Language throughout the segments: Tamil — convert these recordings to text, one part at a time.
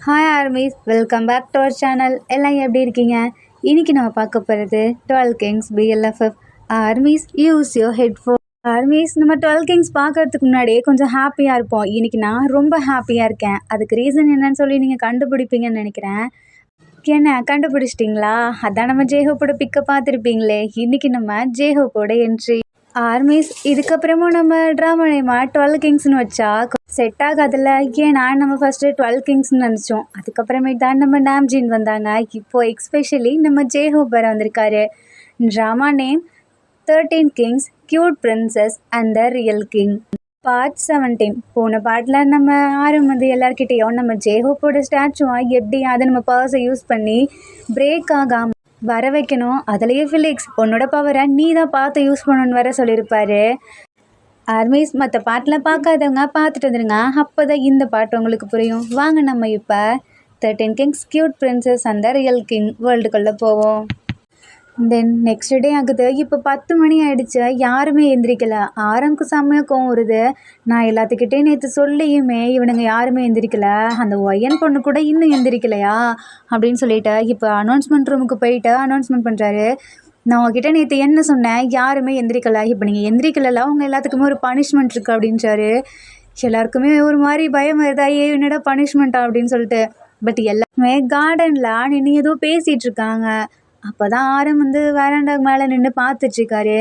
Hi armies, welcome back to our channel. எல்லாம் எப்படி இருக்கீங்க? இன்றைக்கி நம்ம பார்க்க போகிறது 12 Kings BLFF. Armies, use your headphone. Armies, நம்ம 12 கிங்ஸ் பார்க்கறதுக்கு முன்னாடியே கொஞ்சம் ஹாப்பியாக இருப்போம். இன்றைக்கி நான் ரொம்ப ஹாப்பியாக இருக்கேன். அதுக்கு ரீசன் என்னன்னு சொல்லி நீங்கள் கண்டுபிடிப்பீங்கன்னு நினைக்கிறேன். என்ன கண்டுபிடிச்சிட்டிங்களா? அதான் நம்ம ஜேஹோப்போட பிக்கை பார்த்துருப்பீங்களே. இன்றைக்கி நம்ம ஜேஹோப்போட என்ட்ரி. ஆர்மிஸ், இதுக்கப்புறமும் நம்ம ட்ராமா நேமா 12 கிங்ஸ்னு வச்சா செட் ஆகாதில்ல. ஏன்னா நம்ம ஃபஸ்ட்டு 12 கிங்ஸ்னு நினச்சோம். அதுக்கப்புறமேட்டு தான் நம்ம நாம்ஜின் வந்தாங்க. இப்போது எக்ஸ்பெஷலி நம்ம ஜேஹோப் வேறு வந்திருக்காரு. Drama name 13 Kings cute princess and the real king part 17. போன பாட்டில் நம்ம ஆரம்பது எல்லார்கிட்டையும் நம்ம ஜேஹோப்போட ஸ்டாச்சுவை எப்படி அதை நம்ம பர்ஸை யூஸ் பண்ணி பிரேக் ஆகாமல் வர வைக்கணும். அதுலேயே ஃபிலிக்ஸ் உன்னோட பவரை நீ தான் பார்த்து யூஸ் பண்ணணுன்னு வர சொல்லியிருப்பாரு. ஆர்மிஸ், மற்ற பாட்டில் பார்க்காதவங்க பார்த்துட்டு வந்துடுங்க. அப்போ தான் இந்த பாட்டு உங்களுக்கு புரியும். வாங்க நம்ம இப்போ 13 கிங்ஸ் க்யூட் பிரின்சஸ் அந்த ரியல் கிங் வேர்ல்டுக்குள்ளே போவோம். தென் நெக்ஸ்ட் டே ஆகுது. இப்போ 10 மணி ஆகிடுச்சு. யாருமே எந்திரிக்கலை. ஆரம்புக்கு செம்மையாக கோவம் வருது. நான் எல்லாத்துக்கிட்டே நேற்று சொல்லியுமே இவனுங்க யாருமே எந்திரிக்கலை. அந்த ஒயன் பொண்ணு கூட இன்னும் எந்திரிக்கலையா அப்படின்னு சொல்லிட்டு இப்போ அனௌன்ஸ்மெண்ட் ரூமுக்கு போயிட்டு அனௌன்ஸ்மெண்ட் பண்ணுறாரு. நான் உங்ககிட்ட நேற்று என்ன சொன்னேன்? யாருமே எந்திரிக்கலை. இப்போ நீங்கள் எந்திரிக்கலைல அவங்க எல்லாத்துக்குமே ஒரு பனிஷ்மெண்ட் இருக்குது அப்படின்றாரு. எல்லாருக்குமே ஒரு மாதிரி பயம் வருதா, என்னடா பனிஷ்மெண்ட்டா அப்படின்னு சொல்லிட்டு. பட் எல்லாருமே கார்டனில் நின்று ஏதோ பேசிகிட்டு இருக்காங்க. அப்போ தான் ஆரம் வந்து வேறாண்டாக்கு மேலே நின்று பார்த்துட்ருக்காரு.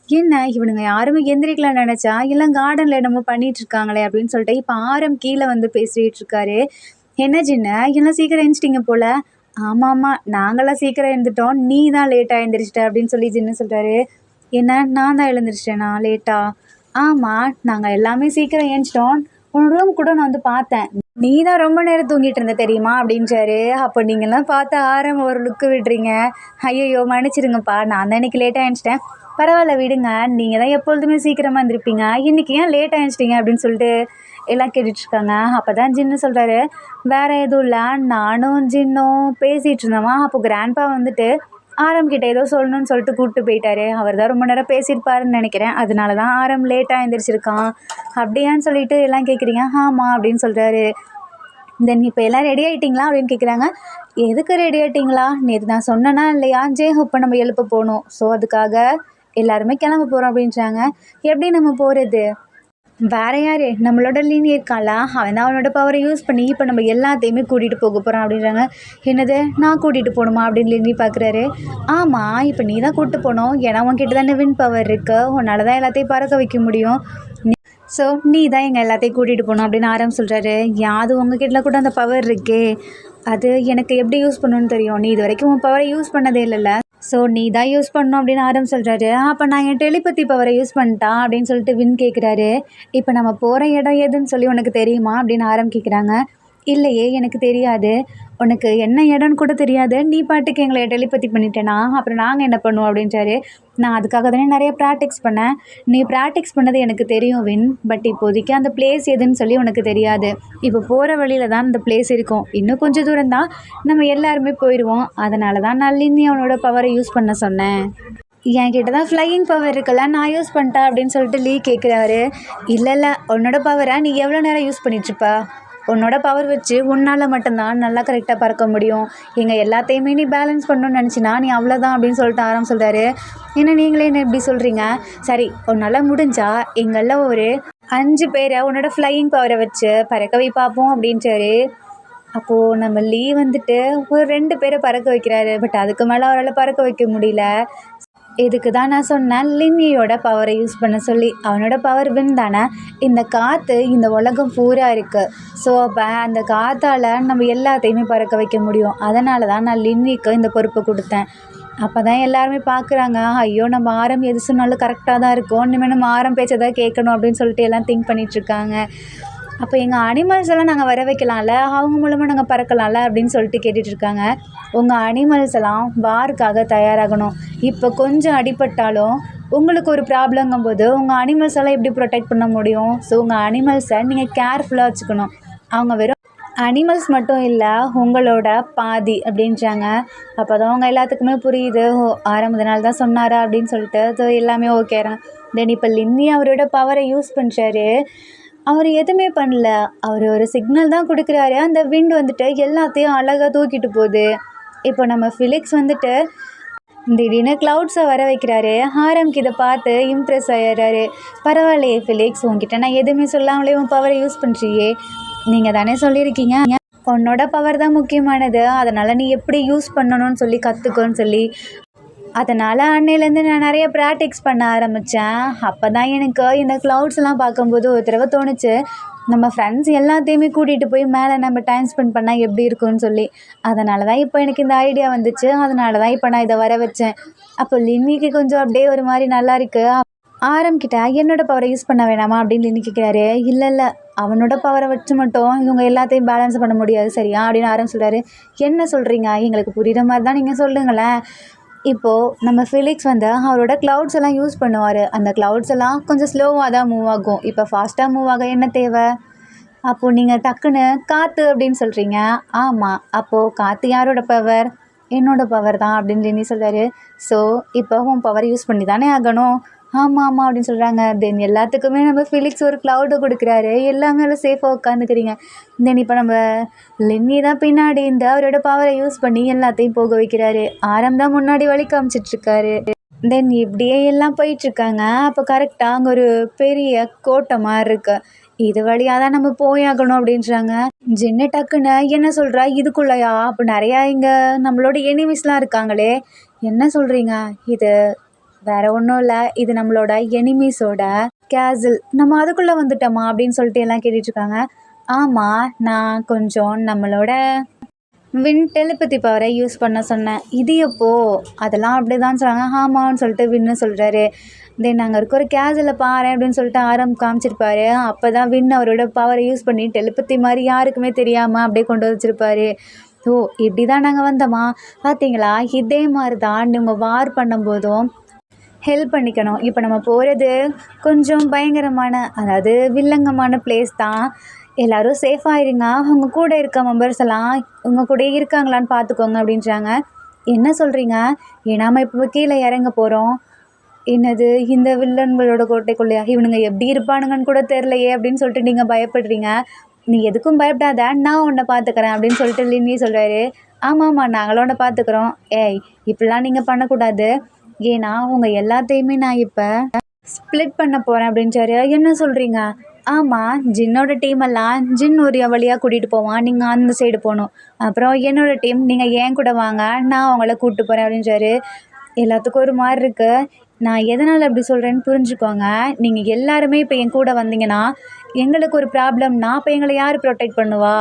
என்ன இவனுங்க யாருமே எந்திரிக்கலான்னு நினச்சா எல்லாம் கார்டனில் என்னமோ பண்ணிகிட்ருக்காங்களே அப்படின்னு சொல்லிட்டு இப்போ ஆரம் கீழே வந்து பேசிகிட்டு இருக்காரு. என்ன சின்ன எல்லாம் சீக்கிரம் எழுந்துட்டிங்க போல். ஆமாம்மா, நாங்களாம் சீக்கிரம் எழுந்துட்டோம், நீ தான் லேட்டாக எழுந்திரிச்சிட்ட அப்படின்னு சொல்லி சின்ன சொல்கிறாரு. என்ன நான் தான் எழுந்திரிச்சிட்டேனா லேட்டா? ஆமாம், நாங்கள் எல்லாமே சீக்கிரம் எழுந்துட்டோம். உன் ரூம் கூட நான் வந்து பார்த்தேன், நீ தான் ரொம்ப நேரம் தூங்கிட்டு இருந்த தெரியுமா அப்படின்றாரு. அப்போ நீங்கள்லாம் பார்த்து ஆரம் ஒரு லுக்கு விடுறீங்க. ஐயோ மன்னிச்சிருங்கப்பா, நான் தான் இன்றைக்கி லேட்டாக எழுந்துச்சிட்டேன். பரவாயில்ல விடுங்க, நீங்கள் தான் எப்பொழுதுமே சீக்கிரமாக இருந்திருப்பீங்க, இன்றைக்கி ஏன் லேட்டாக எழுந்துச்சிட்டிங்க அப்படின்னு சொல்லிட்டு எல்லாம் கேட்டுட்ருக்காங்க. அப்போ தான் ஜின்னு சொல்கிறாரு, வேறு எதுவும் இல்லை, நானும் ஜின்னும் பேசிகிட்டு இருந்தோமா. அப்போ கிராண்ட்பா வந்துட்டு ஆரம்கிட்ட ஏதோ சொல்லணும்னு சொல்லிட்டு கூப்பிட்டு போயிட்டாரு. அவர் தான் ரொம்ப நேரம் பேசியிருப்பாருன்னு நினைக்கிறேன். அதனால தான் ஆரம் லேட்டாக எழுந்திரிச்சிருக்கான் அப்படியான்னு சொல்லிட்டு எல்லாம் கேட்குறீங்க. ஆமாம் அப்படின்னு சொல்கிறாரு. தென் இப்போ எல்லாம் ரெடி ஆகிட்டிங்களா அப்படின்னு கேட்குறாங்க. எதுக்கு ரெடி ஆகிட்டிங்களா? நேற்று நான் சொன்னேன்னா இல்லையா, ஜேஹோப்பை நம்ம எழுப்ப போகணும், ஸோ அதுக்காக எல்லாருமே கிளம்ப போகிறோம் அப்படின்றாங்க. எப்படி நம்ம போகிறது? வேறு யார்? நம்மளோட லினி இருக்கான்ல, அவன் தான் அவனோட பவரை யூஸ் பண்ணி இப்போ நம்ம எல்லாத்தையுமே கூட்டிகிட்டு போக போகிறான் அப்படின்றாங்க. என்னது, நான் கூட்டிகிட்டு போகணுமா அப்படின்னு லினி பார்க்குறாரு. ஆமாம், இப்போ நீ தான் கூப்பிட்டு போகணும். ஏன்னா உன்கிட்ட தானே வின் பவர் இருக்குது, உன்னால் தான் எல்லாத்தையும் பறக்க வைக்க முடியும். ஸோ நீ தான் எங்கள் எல்லாத்தையும் கூட்டிகிட்டு போகணும் அப்படின்னு ஆரம் சொல்கிறாரு. யாது உங்ககிட்ட கூட அந்த பவர் இருக்கே, அது எனக்கு எப்படி யூஸ் பண்ணணும்னு தெரியும். நீ இது வரைக்கும் உன் பவரை யூஸ் பண்ணதே இல்லைல்ல, ஸோ நீ தான் யூஸ் பண்ணணும் அப்படின்னு ஆரம் சொல்கிறாரு. அப்போ நான் என் டெலிபதி பவரை யூஸ் பண்ணிட்டான் அப்படின்னு சொல்லிட்டு வின் கேட்குறாரு. இப்போ நம்ம போகிற இடம் எதுன்னு சொல்லி உனக்கு தெரியுமா அப்படின்னு ஆரம் கேட்குறாங்க. இல்லையே, எனக்கு தெரியாது. உனக்கு என்ன இடம்னு கூட தெரியாது, நீ பாட்டுக்கு எங்களை டெலிபதி பண்ணிட்டேனா, அப்புறம் நாங்கள் என்ன பண்ணுவோம் அப்படின்றாரு. நான் அதுக்காக தானே நிறைய ப்ராக்டிக்ஸ் பண்ணேன். நீ ப்ராக்டிக்ஸ் பண்ணது எனக்கு தெரியும் வின், பட் இப்போதைக்கு அந்த பிளேஸ் எதுன்னு சொல்லி உனக்கு தெரியாது. இப்போ போகிற வழியில் தான் அந்த பிளேஸ் இருக்கும், இன்னும் கொஞ்சம் தூரம் தான், நம்ம எல்லாருமே போயிடுவோம். அதனால தான் நான் லின்னி அவனோட பவரை யூஸ் பண்ண சொன்னேன். என்கிட்ட தான் ஃப்ளையிங் பவர் இருக்குல்ல, நான் யூஸ் பண்ணிட்டேன் அப்படின்னு சொல்லிட்டு லீ கேட்குறாரு. இல்லை, உன்னோட பவரை நீ எவ்வளோ நேரம் யூஸ் பண்ணிட்டுருப்பா? உன்னோட பவர் வச்சு உன்னால் மட்டும்தான் நல்லா கரெக்டாக பறக்க முடியும். எங்கள் எல்லாத்தையுமே நீ பேலன்ஸ் பண்ணணும்னு நினச்சினா நீ அவ்வளோதான் அப்படின்னு சொல்லிட்டு ஆரம் சொல்கிறாரு. ஏன்னா நீங்களே என்ன எப்படி சொல்கிறீங்க? சரி, உன்னால் முடிஞ்சா எங்களில் ஒரு 5 பேரை உன்னோட ஃப்ளையிங் பவரை வச்சு பறக்க வை பார்ப்போம் அப்படின்றாரு. அப்போது நம்ம லீ வந்துட்டு ஒரு 2 பேரை பறக்க வைக்கிறாரு. பட் அதுக்கு மேலே அவரால் பறக்க வைக்க முடியல. இதுக்கு தான் நான் சொன்னேன் லின்னியோட பவரை யூஸ் பண்ண சொல்லி. அவனோட பவர் வின் தானே. இந்த காற்று இந்த உலகம் பூரா இருக்குது, ஸோ அப்போ அந்த காற்றால் நம்ம எல்லாத்தையுமே பறக்க வைக்க முடியும். அதனால தான் நான் லின்னிக்கு இந்த பொறுப்பை கொடுத்தேன். அப்போ தான் எல்லாருமே பார்க்குறாங்க, ஐயோ நம்ம ஆரம் எது சொன்னாலும் கரெக்டாக தான் இருக்கும், இனிமேல் நம்ம ஆரம் பேச்சை தான் கேட்கணும் அப்படின்னு சொல்லிட்டு எல்லாம் திங்க் பண்ணிகிட்ருக்காங்க. அப்போ எங்கள் அனிமல்ஸ் எல்லாம் நாங்கள் வர வைக்கலாம்ல, அவங்க மூலமாக நாங்கள் பறக்கலாம்ல அப்படின்னு சொல்லிட்டு கேட்டுட்ருக்காங்க. உங்கள் அனிமல்ஸ் எல்லாம் வாருக்காக தயாராகணும். இப்போ கொஞ்சம் அடிபட்டாலும் உங்களுக்கு ஒரு ப்ராப்ளங்கும்போது உங்கள் அனிமல்ஸ் எல்லாம் எப்படி ப்ரொடெக்ட் பண்ண முடியும்? ஸோ உங்கள் அனிமல்ஸை நீங்கள் கேர்ஃபுல்லாக வச்சுக்கணும். அவங்க வெறும் அனிமல்ஸ் மட்டும் இல்லை, உங்களோட பாதி அப்படின்றாங்க. அப்போ தான் அவங்க எல்லாத்துக்குமே புரியுது, ஆரம்பத்தினால தான் சொன்னாரா அப்படின்னு சொல்லிட்டு. அது எல்லாமே ஓகேறாங்க. தென் இப்போ லின்னி அவரோட பவரை யூஸ் பண்ணுறாரு. அவர் எதுவுமே பண்ணல. அவர் ஒரு சிக்னல் தான் குடுக்குறாரு. அந்த விண்ட் வந்துட்டு எல்லாத்தையும் அழகா தூக்கிட்டு போகுது. இப்போ நம்ம ஃபிலிக்ஸ் வந்துட்டு திடீர்னு க்ளவுட்ஸை வர வைக்கிறாரு. ஆரம்க்கு இதை பார்த்து இம்ப்ரெஸ் ஆயிடுறாரு. பரவாயில்லையே ஃபிலிக்ஸ், உன்கிட்ட நான் எதுவுமே சொல்லாமலே உன் பவரை யூஸ் பண்ணுறியே. நீங்கள் தானே சொல்லியிருக்கீங்க உன்னோட பவர் தான் முக்கியமானது, அதனால் நீ எப்படி யூஸ் பண்ணணும்னு சொல்லி கற்றுக்கோன்னு சொல்லி. அதனால் அன்னையிலேருந்து நான் நிறைய ப்ராக்டிக்ஸ் பண்ண ஆரம்பித்தேன். அப்போ தான் எனக்கு இந்த க்ளவுட்ஸ்லாம் பார்க்கும்போது ஒரு தடவை தோணுச்சு, நம்ம ஃப்ரெண்ட்ஸ் எல்லாத்தையுமே கூட்டிகிட்டு போய் மேலே நம்ம டைம் ஸ்பெண்ட் பண்ணால் எப்படி இருக்கும்னு சொல்லி. அதனால தான் இப்போ எனக்கு இந்த ஐடியா வந்துச்சு. அதனால தான் இப்போ நான் இதை வர வச்சேன். அப்போ லின்னிக்கு கொஞ்சம் அப்படியே ஒரு மாதிரி நல்லா இருக்குது. ஆரம்பிக்கிட்ட என்னோட பவரை யூஸ் பண்ண வேணாமா அப்படின்னு லின்னி கேட்குறாரு. இல்லை அவனோட பவரை வச்சு மட்டும் இவங்க எல்லாத்தையும் பேலன்ஸ் பண்ண முடியாது சரியா அப்படின்னு ஆரம் சொல்கிறாரு. என்ன சொல்கிறீங்க, எங்களுக்கு புரிகிற மாதிரி தான் நீங்கள் சொல்லுங்களேன். இப்போது நம்ம ஃபிலிக்ஸ் வந்து அவரோட க்ளவுட்ஸ் எல்லாம் யூஸ் பண்ணுவார். அந்த க்ளவுட்ஸ் எல்லாம் கொஞ்சம் ஸ்லோவாக தான் மூவ் ஆகும். இப்போ ஃபாஸ்ட்டாக மூவ் ஆக என்ன தேவை? அப்போது நீங்கள் டக்குன்னு காற்று அப்படின்னு சொல்கிறீங்க. ஆமாம், அப்போது காற்று யாரோட பவர்? என்னோட பவர் தான் அப்படின்னு லின்னி சொல்கிறாரு. ஸோ இப்போ உன் பவர் யூஸ் பண்ணி தானே ஆகணும். ஆமாம் அப்படின்னு சொல்கிறாங்க. தென் எல்லாத்துக்குமே நம்ம ஃபிலிக்ஸ் ஒரு க்ளவுடை கொடுக்குறாரு. எல்லாமே அதில் சேஃபாக உட்காந்துக்கிறீங்க. தென் இப்போ நம்ம லின்னி தான் பின்னாடி இந்த அவரோட பவரை யூஸ் பண்ணி எல்லாத்தையும் போக வைக்கிறாரு. ஆரம் தான் முன்னாடி வழி காமிச்சிட்ருக்காரு. தென் இப்படியே எல்லாம் போயிட்டுருக்காங்க. அப்போ கரெக்டாக அங்கே ஒரு பெரிய கோட்டை மாதிரி இருக்கு. இது வழியாக தான் நம்ம போயாகணும் அப்படின்றாங்க. ஜின்னு டக்குன்னு என்ன சொல்கிறா, இதுக்குள்ளையா? அப்போ நிறையா இங்கே நம்மளோட எனிமீஸ்லாம் இருக்காங்களே, என்ன சொல்கிறீங்க? இது வேற ஒன்றும் இல்லை, இது நம்மளோட எனிமீஸோட கேசில். நம்ம அதுக்குள்ளே வந்துட்டோமா அப்படின்னு சொல்லிட்டு எல்லாம் கேட்டுட்ருக்காங்க. ஆமாம், நான் கொஞ்சம் நம்மளோட வின் டெலிபதி பவரை யூஸ் பண்ண சொன்னேன். இது எப்போ? அதெல்லாம் அப்படி தான் சொல்கிறாங்க. ஆமான்னு சொல்லிட்டு வின்னு சொல்கிறாரு. தென் அங்கே இருக்க ஒரு கேஸில் பாரு அப்படின்னு சொல்லிட்டு ஆரம் காமிச்சிருப்பாரு. அப்போ தான் வின் அவரோட பவரை யூஸ் பண்ணி டெலிபதி மாதிரி யாருக்குமே தெரியாமல் அப்படியே கொண்டு வச்சிருப்பாரு. ஓ, இப்படி தான் நாங்கள் வந்தோமா? பார்த்தீங்களா, இதே மாதிரி தான் நீங்கள் வார் பண்ணும்போதும் ஹெல்ப் பண்ணிக்கணும். இப்போ நம்ம போகிறது கொஞ்சம் பயங்கரமான, அதாவது வில்லங்கமான பிளேஸ் தான். எல்லோரும் சேஃபாக இருங்க. அவங்க கூட இருக்க மெம்பர்ஸ் எல்லாம் உங்கள் கூட இருக்காங்களான்னு பார்த்துக்கோங்க அப்படின்றாங்க. என்ன சொல்கிறீங்க? ஏன்னா இப்போ கீழே இறங்க போகிறோம். என்னது, இந்த வில்லன்களோட கோட்டைக்குள்ளையா? இவனுங்க எப்படி இருப்பானுங்கன்னு கூட தெரிலையே அப்படின்னு சொல்லிட்டு நீங்கள் பயப்படுறீங்க. நீ எதுக்கும் பயப்படாத, நான் உன்னை பார்த்துக்கிறேன் அப்படின்னு சொல்லிட்டு லின்னி சொல்கிறாரு. ஆமாம், நாங்களும் உன்னை பார்த்துக்குறோம். ஏய், இப்படிலாம் நீங்கள் பண்ணக்கூடாது. ஏன்னா உங்கள் எல்லாத்தையுமே நான் இப்போ ஸ்ப்ளிட் பண்ண போகிறேன் அப்படின்றாரு. என்ன சொல்கிறீங்க? ஆமாம், ஜின்னோட டீமெல்லாம் ஜின் ஒரு வழியாக கூட்டிகிட்டு போவான், நீங்கள் அந்த சைடு போகணும். அப்புறம் என்னோடய டீம் நீங்கள் ஏன் கூட வாங்க, நான் அவங்கள கூப்பிட்டு போகிறேன் அப்படின்றாரு. எல்லாத்துக்கும் ஒரு மாதிரி இருக்குது. நான் எதனால் அப்படி சொல்கிறேன்னு புரிஞ்சுக்கோங்க. நீங்கள் எல்லாருமே இப்போ என் கூட வந்தீங்கன்னா எங்களுக்கு ஒரு ப்ராப்ளம்னா அப்போ எங்களை யார் ப்ரொடெக்ட் பண்ணுவா?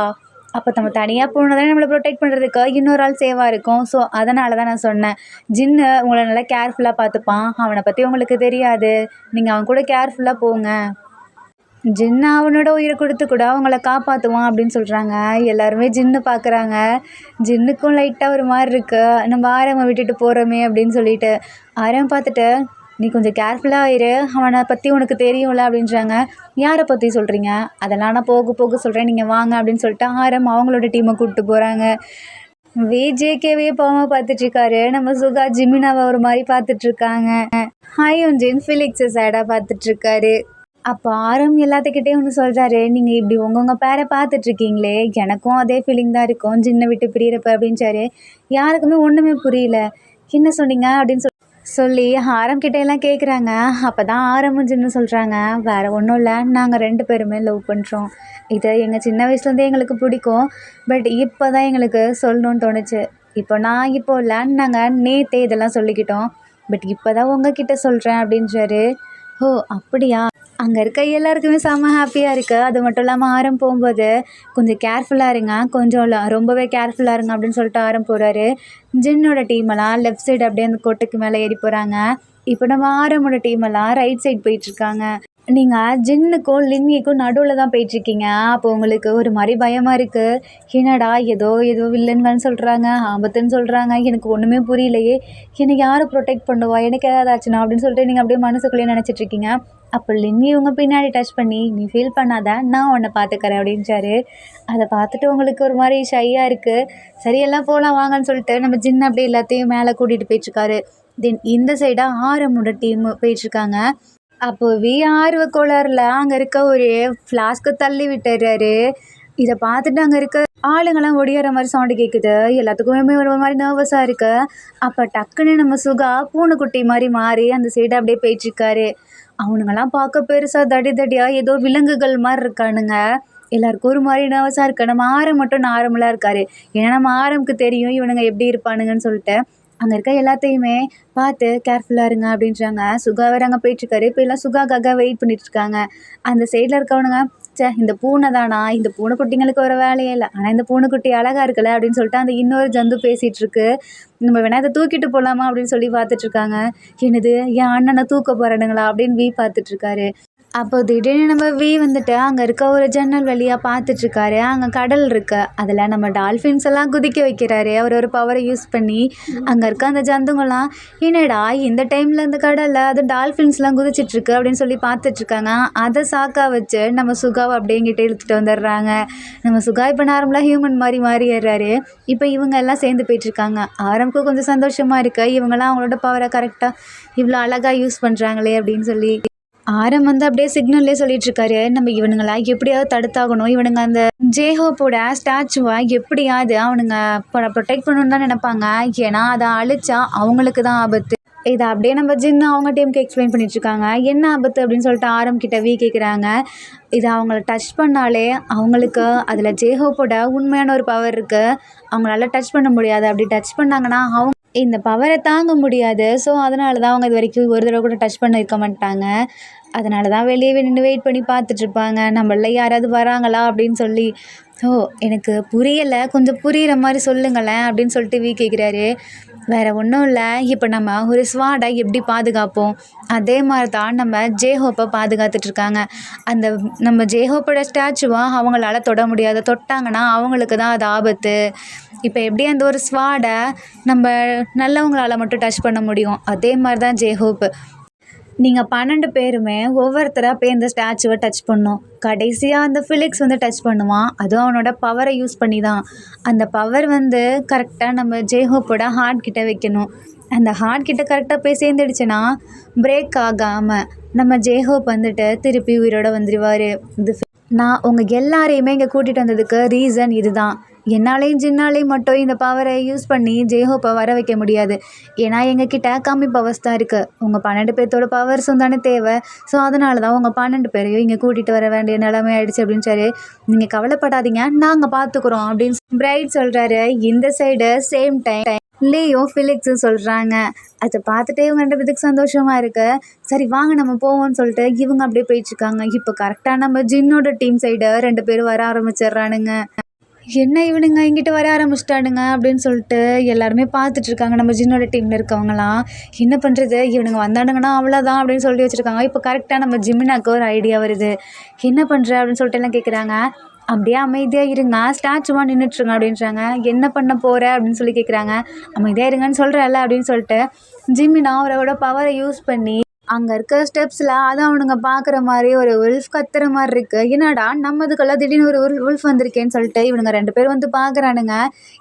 அப்போ நம்ம தனியாக போனால் தானே நம்மளை ப்ரொடெக்ட் பண்ணுறதுக்கு இன்னொரு ஆள் சேவாக இருக்கும். ஸோ அதனால தான் நான் சொன்னேன், ஜின்னு உங்களை நல்லா கேர்ஃபுல்லாக பார்த்துப்பான். அவனை பற்றி உங்களுக்கு தெரியாது, நீங்கள் அவன் கூட கேர்ஃபுல்லாக போங்க. ஜின்னு அவனோட உயிரை கொடுத்து கூட அவங்கள காப்பாற்றுவான் அப்படின்னு சொல்கிறாங்க. எல்லாருமே ஜின்னு பார்க்குறாங்க. ஜின்னுக்கும் லைட்டாக ஒரு மாதிரி இருக்குது, நம்ம ஆரம்பை விட்டுட்டு போகிறோமே அப்படின்னு சொல்லிட்டு. ஆரம் பார்த்துட்டு, நீ கொஞ்சம் கேர்ஃபுல்லாக இரு, அவனை பற்றி உனக்கு தெரியும்ல அப்படின்றாங்க. யாரை பற்றி சொல்கிறீங்க? அதெல்லாம் நான் போக போக சொல்கிறேன், நீங்கள் வாங்க அப்படின்னு சொல்லிட்டு ஆரம் அவங்களோட டீமை கூப்பிட்டு போகிறாங்க. விஜேகேவே பாவமாக பார்த்துட்ருக்காரு. நம்ம சுகா ஜிமினாவை ஒரு மாதிரி பார்த்துட்ருக்காங்க. ஹாயோன்ஜின் ஃபிலிக்ஸை சேடாக பார்த்துட்ருக்காரு. அப்போ ஆரம் எல்லாத்துக்கிட்டே ஒன்று சொல்கிறாரு, நீங்கள் இப்படி உங்கள் பேரை பார்த்துட்ருக்கீங்களே, எனக்கும் அதே ஃபீலிங் தான் இருக்கும் ஜின்னை விட்டு பிரியறப்ப அப்படின்றாரு. யாருக்குமே ஒன்றுமே புரியல. என்ன சொன்னீங்க அப்படின்னு சொல்லி ஆரம் கிட்ட எல்லாம் கேட்குறாங்க. அப்போ தான் ஆரமும் ஜின்னு சொல்கிறாங்க, வேறு ஒன்றும் இல்லை, நாங்கள் 2 பேருமே லவ் பண்ணுறோம். இதை எங்கள் சின்ன வயசுலேருந்தே எங்களுக்கு பிடிக்கும். பட் இப்போ தான் எங்களுக்கு சொல்லணும்னு தோணுச்சு. இப்போ இல்லை, நாங்கள் நேற்றே இதெல்லாம் சொல்லிக்கிட்டோம். பட் இப்போ தான் உங்ககிட்ட சொல்கிறேன் அப்படின்றாரு. ஓ, அப்படியா? அங்கே இருக்க எல்லாருக்குமே செம்ம ஹாப்பியாக இருக்குது. அது மட்டும் இல்லாமல் ஆரம் போகும்போது கொஞ்சம் கேர்ஃபுல்லாக இருங்க, கொஞ்சம் ரொம்பவே கேர்ஃபுல்லாக இருங்க அப்படின்னு சொல்லிட்டு ஆரம் போகிறாரு. ஜின்னோட டீமெல்லாம் லெஃப்ட் சைடு அப்படியே அந்த கோட்டைக்கு மேலே ஏறி போகிறாங்க. இப்போ நம்ம ஆரமோட டீமெல்லாம் ரைட் சைடு போயிட்டுருக்காங்க. நீங்கள் ஜின்னுக்கும் லின்னிக்கும் நடுவில் தான் போயிட்டுருக்கீங்க. அப்போ உங்களுக்கு ஒரு மாதிரி பயமாக இருக்குது. என்னடா ஏதோ வில்லன்கள்னு சொல்கிறாங்க, ஆபத்துன்னு சொல்கிறாங்க, எனக்கு ஒன்றுமே புரியலையே, என்னை யார் ப்ரொடெக்ட் பண்ணுவா, எனக்கு ஏதாவது ஆச்சுன்னா அப்படின்னு சொல்லிட்டு நீங்கள் அப்படியே மனசுக்குள்ளேயே நினச்சிட்ருக்கீங்க. அப்போ லின்னி உங்க பின்னாடி டச் பண்ணி, நீ ஃபீல் பண்ணாத, நான் உன்னை பார்த்துக்கிறேன் அப்படின்றாரு. அதை பார்த்துட்டு உங்களுக்கு ஒரு மாதிரி ஷையாக இருக்குது. சரி எல்லாம் போகலாம் வாங்கன்னு சொல்லிட்டு நம்ம ஜின் அப்படியே எல்லாத்தையும் மேலே கூட்டிகிட்டு போயிட்டுருக்காரு. தென் இந்த சைடாக ஆரமோட டீம் போயிட்டுருக்காங்க. அப்போ ஆர்வ கோளாறுல அங்க இருக்க ஒரு ஃப்ளாஸ்க்க தள்ளி விட்டுர்றாரு. இத பார்த்துட்டு அங்க இருக்க ஆளுங்கலாம் ஒடியாற மாரி சவுண்ட் கேட்குது. எல்லாத்துக்குமே ஒரு மாரி நர்வஸா இருக்கு. அப்ப டக்குன்னு நம்ம சுகா பூனைக்குட்டி மாரி மாறி அந்த சைடு அப்படியே போயிட்டுருக்காரு. அவனுங்கலாம் பார்க்க பெருசா தடி தடியா ஏதோ விலங்குகள் மாரி இருக்கானுங்க. எல்லாருக்கும் ஒரு மாரி நர்வஸா இருக்கு. நம்ம ஆரம் மட்டும் நார்மலா இருக்காரு. ஏன்னா நம்ம ஆரம்க்கு தெரியும் இவனுங்க எப்படி இருப்பானுங்கன்னு சொல்லிட்டு. அங்க இருக்க எல்லாத்தையுமே பார்த்து கேர்ஃபுல்லா இருங்க அப்படின்றாங்க. சுகா வேற அங்க போயிட்டுருக்காரு. இப்ப எல்லாம் சுகாக்காக வெயிட் பண்ணிட்டு இருக்காங்க. அந்த சைட்ல இருக்கவனுங்க, ச்சே இந்த பூனை தானா? இந்த பூனைக்குட்டிங்களுக்கு ஒரு வேலையே இல்ல. ஆனா இந்த பூனைக்குட்டி அழகா இருக்குல்ல அப்படின்னு சொல்லிட்டு அந்த இன்னொரு ஜந்து பேசிட்டு இருக்கு. நம்ம வேணா இத தூக்கிட்டு போலாமா அப்படின்னு சொல்லி பார்த்துட்டு இருக்காங்க. என்னது என் அண்ணன தூக்க போறானுங்களா? அப்படின்னு பார்த்துட்டு இருக்காரு. அப்போ திடீர்னு நம்ம வந்துட்டு அங்கே இருக்க ஒரு ஜன்னல் வழியாக பார்த்துட்ருக்காரு. அங்கே கடல் இருக்கு. அதில் நம்ம டால்ஃபின்ஸ் எல்லாம் குதிக்க வைக்கிறாரு. அவர் ஒரு பவரை யூஸ் பண்ணி அங்கே இருக்க அந்த ஜந்துங்கள்லாம் என்னடா இந்த டைமில் இந்த கடலில் அது டால்ஃபின்ஸ்லாம் குதிச்சிட்ருக்கு அப்படின்னு சொல்லி பார்த்துட்ருக்காங்க. அதை சாக்கா வச்சு நம்ம சுகாவை அப்படியே இங்கிட்ட இழுத்துட்டு வந்துடுறாங்க. நம்ம சுகா இப்போ நார்மலாக ஹியூமன் மாதிரி மாறிடுறாரு. இப்போ இவங்க எல்லாம் சேர்ந்து போயிட்டுருக்காங்க. ஆரம்புக்கு கொஞ்சம் சந்தோஷமாக இருக்குது. இவங்கெல்லாம் அவங்களோட பவரை கரெக்டாக இவ்வளோ அழகாக யூஸ் பண்ணுறாங்களே அப்படின்னு சொல்லி. ஆரம் வந்து அப்படியே சிக்னல்லே சொல்லிட்டு இருக்காரு. நம்ம இவனுங்கள எப்படியாவது தடுத்தாகணும். இவனுங்க அந்த ஜேஹோப்போட ஸ்டாச்சுவை எப்படியாவது அவனுங்க ப்ரொடெக்ட் பண்ணணும்னு தான் நினைப்பாங்க. ஏன்னா அதை அழிச்சா அவங்களுக்கு தான் ஆபத்து. இதை அப்படியே நம்ம ஜின்னு அவங்க டீமுக்கு எக்ஸ்பிளைன் பண்ணிட்டு இருக்காங்க. என்ன ஆபத்து அப்படின்னு சொல்லிட்டு ஆரம் கிட்ட கேட்குறாங்க. இதை அவங்கள டச் பண்ணாலே அவங்களுக்கு அதில் ஜேஹோப்போட உண்மையான ஒரு பவர் இருக்குது. அவங்களால டச் பண்ண முடியாது. அப்படி டச் பண்ணாங்கன்னா அவங்க இந்த பவரை தாங்க முடியாது. ஸோ அதனால தான் அவங்க இது வரைக்கும் ஒரு தடவை கூட டச் பண்ண இருக்க மாட்டாங்க. அதனால தான் வெளியவே நின்று வெயிட் பண்ணி பார்த்துட்ருப்பாங்க. நம்மள யாராவது வராங்களா அப்படின்னு சொல்லி. "ஓ எனக்கு புரியலை, கொஞ்சம் புரிகிற மாதிரி சொல்லுங்களேன்" அப்படின்னு சொல்லிட்டு கேட்குறாரு. வேறு ஒன்றும் இல்லை, இப்போ நம்ம ஒரு ஸ்வாடை எப்படி பாதுகாப்போம் அதே மாதிரி தான் நம்ம ஜேஹோப்பை பாதுகாத்துட்ருக்காங்க. அந்த நம்ம ஜேஹோப்போட ஸ்டாச்சுவை அவங்களால தொட முடியாது. தொட்டாங்கன்னா அவங்களுக்கு தான் அது ஆபத்து. இப்போ எப்படி அந்த ஒரு ஸ்வாடை நம்ம நல்லவங்களால மட்டும் டச் பண்ண முடியும், அதே மாதிரி தான் ஜேஹோப்பு. நீங்கள் 12 பேருமே ஒவ்வொருத்தராக போய் இந்த ஸ்டாச்சுவை டச் பண்ணணும். கடைசியாக அந்த ஃபிலிக்ஸ் வந்து டச் பண்ணுவான். அதுவும் அவனோட பவரை யூஸ் பண்ணி தான். அந்த பவர் வந்து கரெக்டாக நம்ம ஜேஹோப்போட ஹார்ட் கிட்ட வைக்கணும். அந்த ஹார்ட் கிட்ட கரெக்டாக போய் சேர்ந்துடுச்சுன்னா பிரேக் ஆகாமல் நம்ம ஜேஹோப் வந்துட்டு திருப்பி உயிரோட வந்துடுவார். நான் உங்கள் எல்லாரையுமே இங்கே கூட்டிகிட்டு வந்ததுக்கு ரீசன் இதுதான். என்னாலேயும் ஜின்னாலேயும் மட்டும் இந்த பவரை யூஸ் பண்ணி ஜேஹோப்பை வர வைக்க முடியாது. ஏன்னா எங்ககிட்ட கம்மி பவர்ஸ் தான் இருக்குது. உங்கள் 12 பேர்த்தோட பவர்ஸும் தானே தேவை. ஸோ அதனால தான் உங்கள் 12 பேரையும் இங்கே கூட்டிகிட்டு வர வேண்டிய நிலைமை ஆயிடுச்சு அப்படின்னு சொல்லி, நீங்கள் கவலைப்படாதீங்க, நாங்கள் பார்த்துக்குறோம் அப்படின்னு பிரைட் சொல்கிறாரு. இந்த சைடு சேம் டைம் லியோ ஃபிலிக்ஸும் சொல்கிறாங்க. அதை பார்த்துட்டு இவங்க 2 பேத்துக்கு சந்தோஷமாக இருக்கு. சரி வாங்க நம்ம போவோம்னு சொல்லிட்டு இவங்க அப்படியே போயிட்டுருக்காங்க. இப்போ கரெக்டாக நம்ம ஜின்னோட டீம் சைடு 2 பேரும் வர ஆரம்பிச்சிடுறானுங்க. என்ன இவனுங்க இங்கிட்ட வர ஆரம்பிச்சிட்டானுங்க அப்படின்னு சொல்லிட்டு எல்லாருமே பார்த்துட்ருக்காங்க. நம்ம ஜின்னோட டீமில் இருக்கவங்களாம் என்ன பண்ணுறது, இவனுங்க வந்தானுங்கன்னா அவ்வளோதான் அப்படின்னு சொல்லி வச்சுருக்காங்க. இப்போ கரெக்டாக நம்ம ஜிமினாக்கு ஒரு ஐடியா வருது. என்ன பண்ணுற அப்படின்னு சொல்லிட்டு எல்லாம் கேட்குறாங்க. அப்படியே அமைதியாக இருங்க, ஸ்டாச்சுவாக நின்றுட்டுருங்க அப்படின்றாங்க. என்ன பண்ண போகிற அப்படின்னு சொல்லி கேட்குறாங்க. அமைதியாக இருங்கன்னு சொல்கிறேன்ல அப்படின்னு சொல்லிட்டு ஜிமினா அவரோட பவரை யூஸ் பண்ணி அங்கே இருக்க ஸ்டெப்ஸில் அதை அவனுங்க பார்க்குற மாதிரி ஒரு உல்ஃப் கத்துற மாதிரி இருக்குது. என்னடா நம்மதுக்கெல்லாம் திடீர்னு ஒரு உல்ஃப் வந்திருக்கேன்னு சொல்லிட்டு இவனுங்க 2 பேரும் வந்து பார்க்குறானுங்க.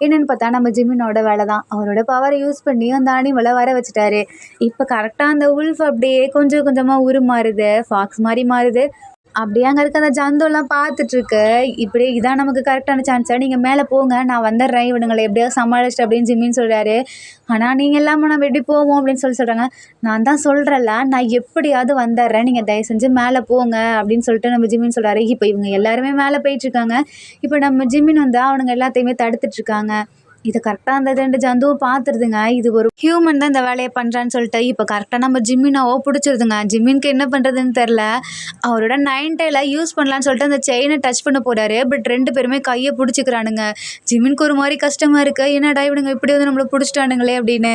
என்னென்னு பார்த்தா நம்ம ஜிமினோட வேலை தான். அவரோட பவரை யூஸ் பண்ணி அந்த அனிமலை வர வச்சுட்டாரு. இப்போ கரெக்டாக அந்த உல்ஃப் அப்படியே கொஞ்சம் கொஞ்சமாக உருமாறுது, ஃபாக்ஸ் மாதிரி மாறுது. அப்படியே அங்கே இருக்க அந்த ஜந்துலாம் பார்த்துட்ருக்கு. இப்படி இதான் நமக்கு கரெக்டான சான்ஸை, நீங்கள் மேலே போங்க, நான் வந்துடுறேன், இவனுங்களை எப்படியாவது சமாளிச்சிட்டு அப்படின்னு ஜிம்மின்னு சொல்கிறாரு. ஆனால் நீங்கள் இல்லாமல் நம்ம எப்படி போவோம் அப்படின்னு சொல்கிறாங்க. நான் தான் சொல்கிறேன்ல, நான் எப்படியாவது வந்துடுறேன், நீங்கள் தயவு செஞ்சு மேலே போங்க அப்படின்னு சொல்லிட்டு நம்ம ஜிம்மின்னு சொல்கிறாரு. இப்போ இவங்க எல்லாருமே மேலே போயிட்டுருக்காங்க. இப்போ நம்ம ஜிம்மின் வந்து அவனுங்க எல்லாத்தையுமே தடுத்துட்ருக்காங்க. இதை கரெக்டாக அந்த 2 ஜந்துவும் பார்த்துருதுங்க. இது ஒரு ஹியூமன் தான் இந்த வேலையை பண்ணுறான்னு சொல்லிட்டு இப்போ கரெக்டாக நம்ம ஜிம்மினாவோ பிடிச்சிருதுங்க. ஜிம்மினுக்கு என்ன பண்ணுறதுன்னு தெரில. அவரோட 9 டைல யூஸ் பண்ணலான்னு சொல்லிட்டு அந்த செயினை டச் பண்ண போகிறாரு. பட் 2 பேருமே கையை பிடிச்சிக்கிறானுங்க. ஜிம்மினுக்கு ஒரு மாதிரி கஷ்டமாக இருக்குது. என்னடா இவனுங்க இப்படி வந்து நம்மளை பிடிச்சிட்டானுங்களே அப்படின்னு